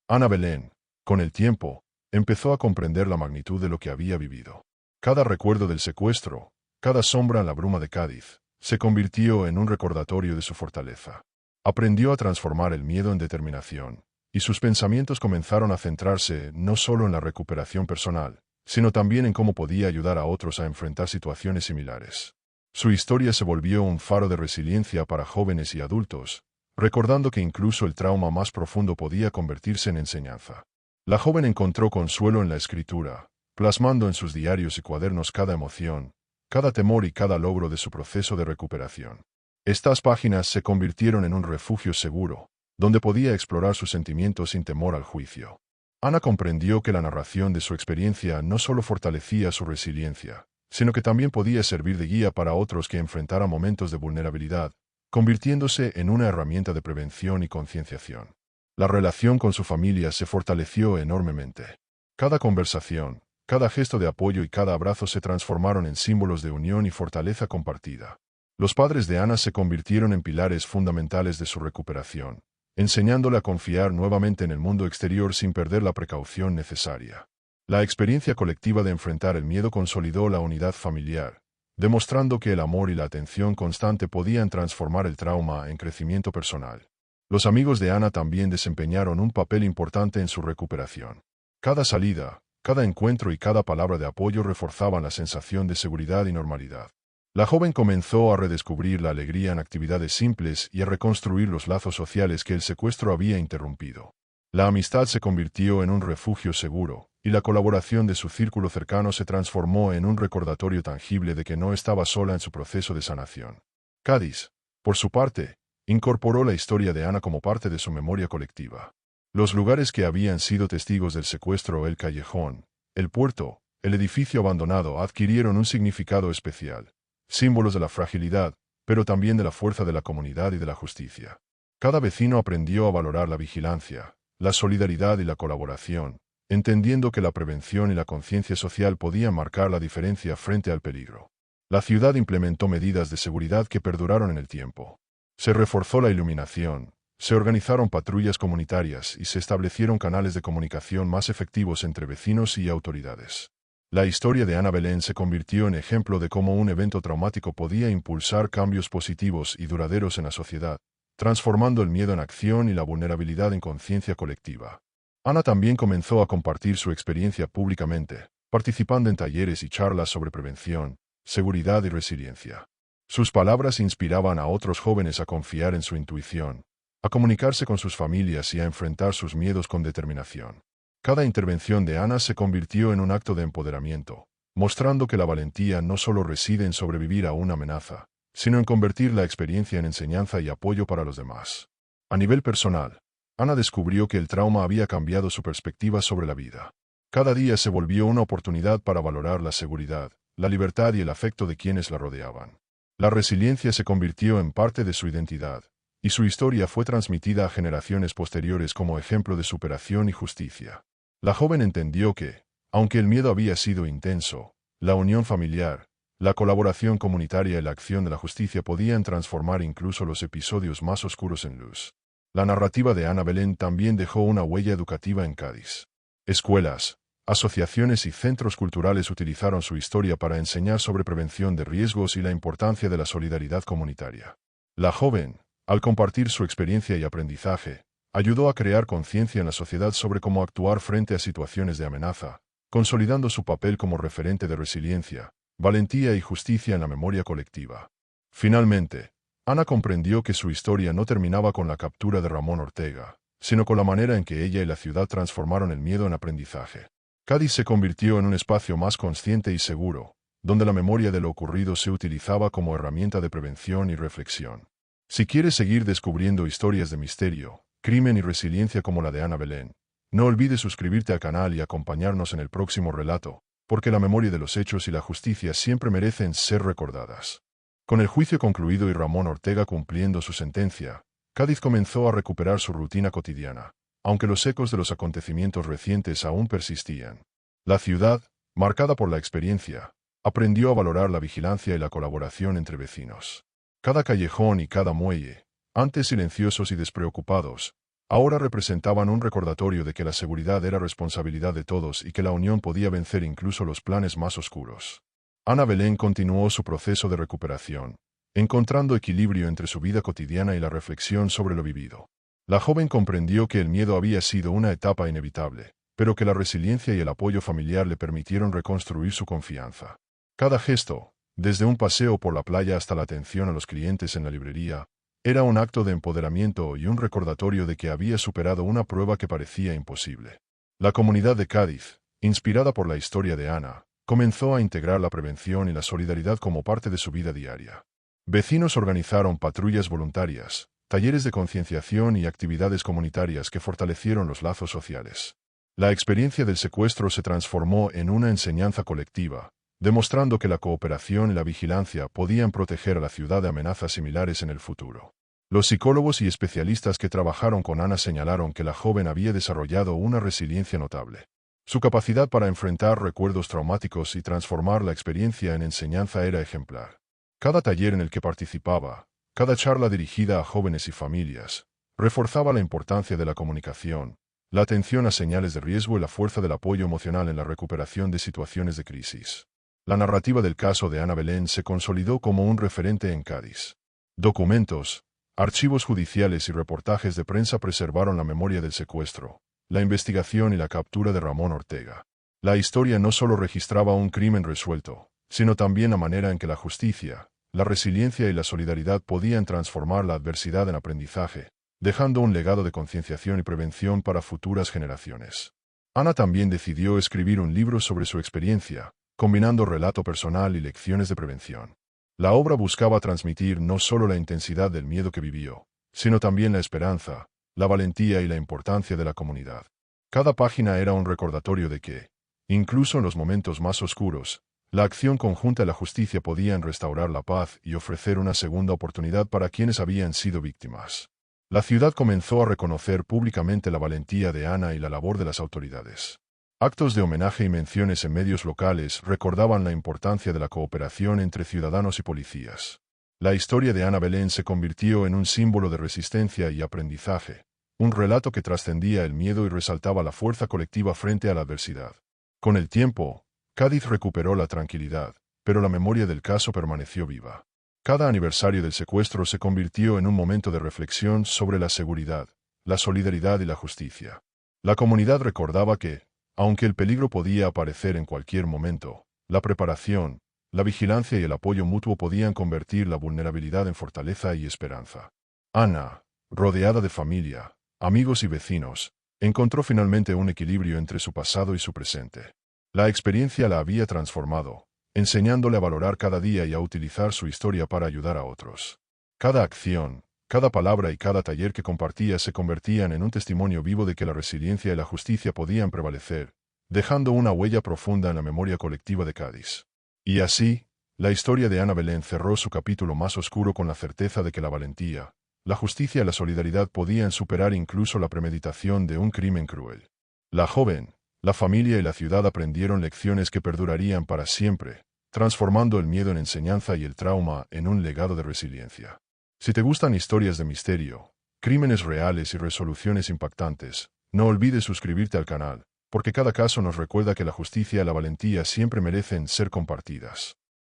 Ana Belén, con el tiempo, empezó a comprender la magnitud de lo que había vivido. Cada recuerdo del secuestro, cada sombra en la bruma de Cádiz, se convirtió en un recordatorio de su fortaleza. Aprendió a transformar el miedo en determinación, y sus pensamientos comenzaron a centrarse no solo en la recuperación personal, sino también en cómo podía ayudar a otros a enfrentar situaciones similares. Su historia se volvió un faro de resiliencia para jóvenes y adultos, recordando que incluso el trauma más profundo podía convertirse en enseñanza. La joven encontró consuelo en la escritura, plasmando en sus diarios y cuadernos cada emoción, cada temor y cada logro de su proceso de recuperación. Estas páginas se convirtieron en un refugio seguro, donde podía explorar sus sentimientos sin temor al juicio. Ana comprendió que la narración de su experiencia no solo fortalecía su resiliencia, sino que también podía servir de guía para otros que enfrentaran momentos de vulnerabilidad, convirtiéndose en una herramienta de prevención y concienciación. La relación con su familia se fortaleció enormemente. Cada conversación, cada gesto de apoyo y cada abrazo se transformaron en símbolos de unión y fortaleza compartida. Los padres de Ana se convirtieron en pilares fundamentales de su recuperación, enseñándole a confiar nuevamente en el mundo exterior sin perder la precaución necesaria. La experiencia colectiva de enfrentar el miedo consolidó la unidad familiar, demostrando que el amor y la atención constante podían transformar el trauma en crecimiento personal. Los amigos de Ana también desempeñaron un papel importante en su recuperación. Cada salida, cada encuentro y cada palabra de apoyo reforzaban la sensación de seguridad y normalidad. La joven comenzó a redescubrir la alegría en actividades simples y a reconstruir los lazos sociales que el secuestro había interrumpido. La amistad se convirtió en un refugio seguro, y la colaboración de su círculo cercano se transformó en un recordatorio tangible de que no estaba sola en su proceso de sanación. Cádiz, por su parte, incorporó la historia de Ana como parte de su memoria colectiva. Los lugares que habían sido testigos del secuestro, el callejón, el puerto, el edificio abandonado, adquirieron un significado especial, símbolos de la fragilidad, pero también de la fuerza de la comunidad y de la justicia. Cada vecino aprendió a valorar la vigilancia, la solidaridad y la colaboración, entendiendo que la prevención y la conciencia social podían marcar la diferencia frente al peligro. La ciudad implementó medidas de seguridad que perduraron en el tiempo. Se reforzó la iluminación, se organizaron patrullas comunitarias y se establecieron canales de comunicación más efectivos entre vecinos y autoridades. La historia de Ana Belén se convirtió en ejemplo de cómo un evento traumático podía impulsar cambios positivos y duraderos en la sociedad, transformando el miedo en acción y la vulnerabilidad en conciencia colectiva. Ana también comenzó a compartir su experiencia públicamente, participando en talleres y charlas sobre prevención, seguridad y resiliencia. Sus palabras inspiraban a otros jóvenes a confiar en su intuición, a comunicarse con sus familias y a enfrentar sus miedos con determinación. Cada intervención de Ana se convirtió en un acto de empoderamiento, mostrando que la valentía no solo reside en sobrevivir a una amenaza, sino en convertir la experiencia en enseñanza y apoyo para los demás. A nivel personal, Ana descubrió que el trauma había cambiado su perspectiva sobre la vida. Cada día se volvió una oportunidad para valorar la seguridad, la libertad y el afecto de quienes la rodeaban. La resiliencia se convirtió en parte de su identidad, y su historia fue transmitida a generaciones posteriores como ejemplo de superación y justicia. La joven entendió que, aunque el miedo había sido intenso, la unión familiar, la colaboración comunitaria y la acción de la justicia podían transformar incluso los episodios más oscuros en luz. La narrativa de Ana Belén también dejó una huella educativa en Cádiz. Escuelas, asociaciones y centros culturales utilizaron su historia para enseñar sobre prevención de riesgos y la importancia de la solidaridad comunitaria. La joven, al compartir su experiencia y aprendizaje, ayudó a crear conciencia en la sociedad sobre cómo actuar frente a situaciones de amenaza, consolidando su papel como referente de resiliencia, valentía y justicia en la memoria colectiva. Finalmente, Ana comprendió que su historia no terminaba con la captura de Ramón Ortega, sino con la manera en que ella y la ciudad transformaron el miedo en aprendizaje. Cádiz se convirtió en un espacio más consciente y seguro, donde la memoria de lo ocurrido se utilizaba como herramienta de prevención y reflexión. Si quieres seguir descubriendo historias de misterio, crimen y resiliencia como la de Ana Belén, no olvides suscribirte al canal y acompañarnos en el próximo relato, porque la memoria de los hechos y la justicia siempre merecen ser recordadas. Con el juicio concluido y Ramón Ortega cumpliendo su sentencia, Cádiz comenzó a recuperar su rutina cotidiana, aunque los ecos de los acontecimientos recientes aún persistían. La ciudad, marcada por la experiencia, aprendió a valorar la vigilancia y la colaboración entre vecinos. Cada callejón y cada muelle, antes silenciosos y despreocupados, ahora representaban un recordatorio de que la seguridad era responsabilidad de todos y que la unión podía vencer incluso los planes más oscuros. Ana Belén continuó su proceso de recuperación, encontrando equilibrio entre su vida cotidiana y la reflexión sobre lo vivido. La joven comprendió que el miedo había sido una etapa inevitable, pero que la resiliencia y el apoyo familiar le permitieron reconstruir su confianza. Cada gesto, desde un paseo por la playa hasta la atención a los clientes en la librería, era un acto de empoderamiento y un recordatorio de que había superado una prueba que parecía imposible. La comunidad de Cádiz, inspirada por la historia de Ana, comenzó a integrar la prevención y la solidaridad como parte de su vida diaria. Vecinos organizaron patrullas voluntarias, talleres de concienciación y actividades comunitarias que fortalecieron los lazos sociales. La experiencia del secuestro se transformó en una enseñanza colectiva, demostrando que la cooperación y la vigilancia podían proteger a la ciudad de amenazas similares en el futuro. Los psicólogos y especialistas que trabajaron con Ana señalaron que la joven había desarrollado una resiliencia notable. Su capacidad para enfrentar recuerdos traumáticos y transformar la experiencia en enseñanza era ejemplar. Cada taller en el que participaba, cada charla dirigida a jóvenes y familias, reforzaba la importancia de la comunicación, la atención a señales de riesgo y la fuerza del apoyo emocional en la recuperación de situaciones de crisis. La narrativa del caso de Ana Belén se consolidó como un referente en Cádiz. Documentos, archivos judiciales y reportajes de prensa preservaron la memoria del secuestro, la investigación y la captura de Ramón Ortega. La historia no solo registraba un crimen resuelto, sino también la manera en que la justicia, la resiliencia y la solidaridad podían transformar la adversidad en aprendizaje, dejando un legado de concienciación y prevención para futuras generaciones. Ana también decidió escribir un libro sobre su experiencia, combinando relato personal y lecciones de prevención. La obra buscaba transmitir no solo la intensidad del miedo que vivió, sino también la esperanza, la valentía y la importancia de la comunidad. Cada página era un recordatorio de que, incluso en los momentos más oscuros, la acción conjunta y la justicia podían restaurar la paz y ofrecer una segunda oportunidad para quienes habían sido víctimas. La ciudad comenzó a reconocer públicamente la valentía de Ana y la labor de las autoridades. Actos de homenaje y menciones en medios locales recordaban la importancia de la cooperación entre ciudadanos y policías. La historia de Ana Belén se convirtió en un símbolo de resistencia y aprendizaje, un relato que trascendía el miedo y resaltaba la fuerza colectiva frente a la adversidad. Con el tiempo, Cádiz recuperó la tranquilidad, pero la memoria del caso permaneció viva. Cada aniversario del secuestro se convirtió en un momento de reflexión sobre la seguridad, la solidaridad y la justicia. La comunidad recordaba que, aunque el peligro podía aparecer en cualquier momento, la preparación, la vigilancia y el apoyo mutuo podían convertir la vulnerabilidad en fortaleza y esperanza. Ana, rodeada de familia, amigos y vecinos, encontró finalmente un equilibrio entre su pasado y su presente. La experiencia la había transformado, enseñándole a valorar cada día y a utilizar su historia para ayudar a otros. Cada acción, cada palabra y cada taller que compartía se convertían en un testimonio vivo de que la resiliencia y la justicia podían prevalecer, dejando una huella profunda en la memoria colectiva de Cádiz. Y así, la historia de Ana Belén cerró su capítulo más oscuro con la certeza de que la valentía, la justicia y la solidaridad podían superar incluso la premeditación de un crimen cruel. La joven, la familia y la ciudad aprendieron lecciones que perdurarían para siempre, transformando el miedo en enseñanza y el trauma en un legado de resiliencia. Si te gustan historias de misterio, crímenes reales y resoluciones impactantes, no olvides suscribirte al canal, porque cada caso nos recuerda que la justicia y la valentía siempre merecen ser compartidas.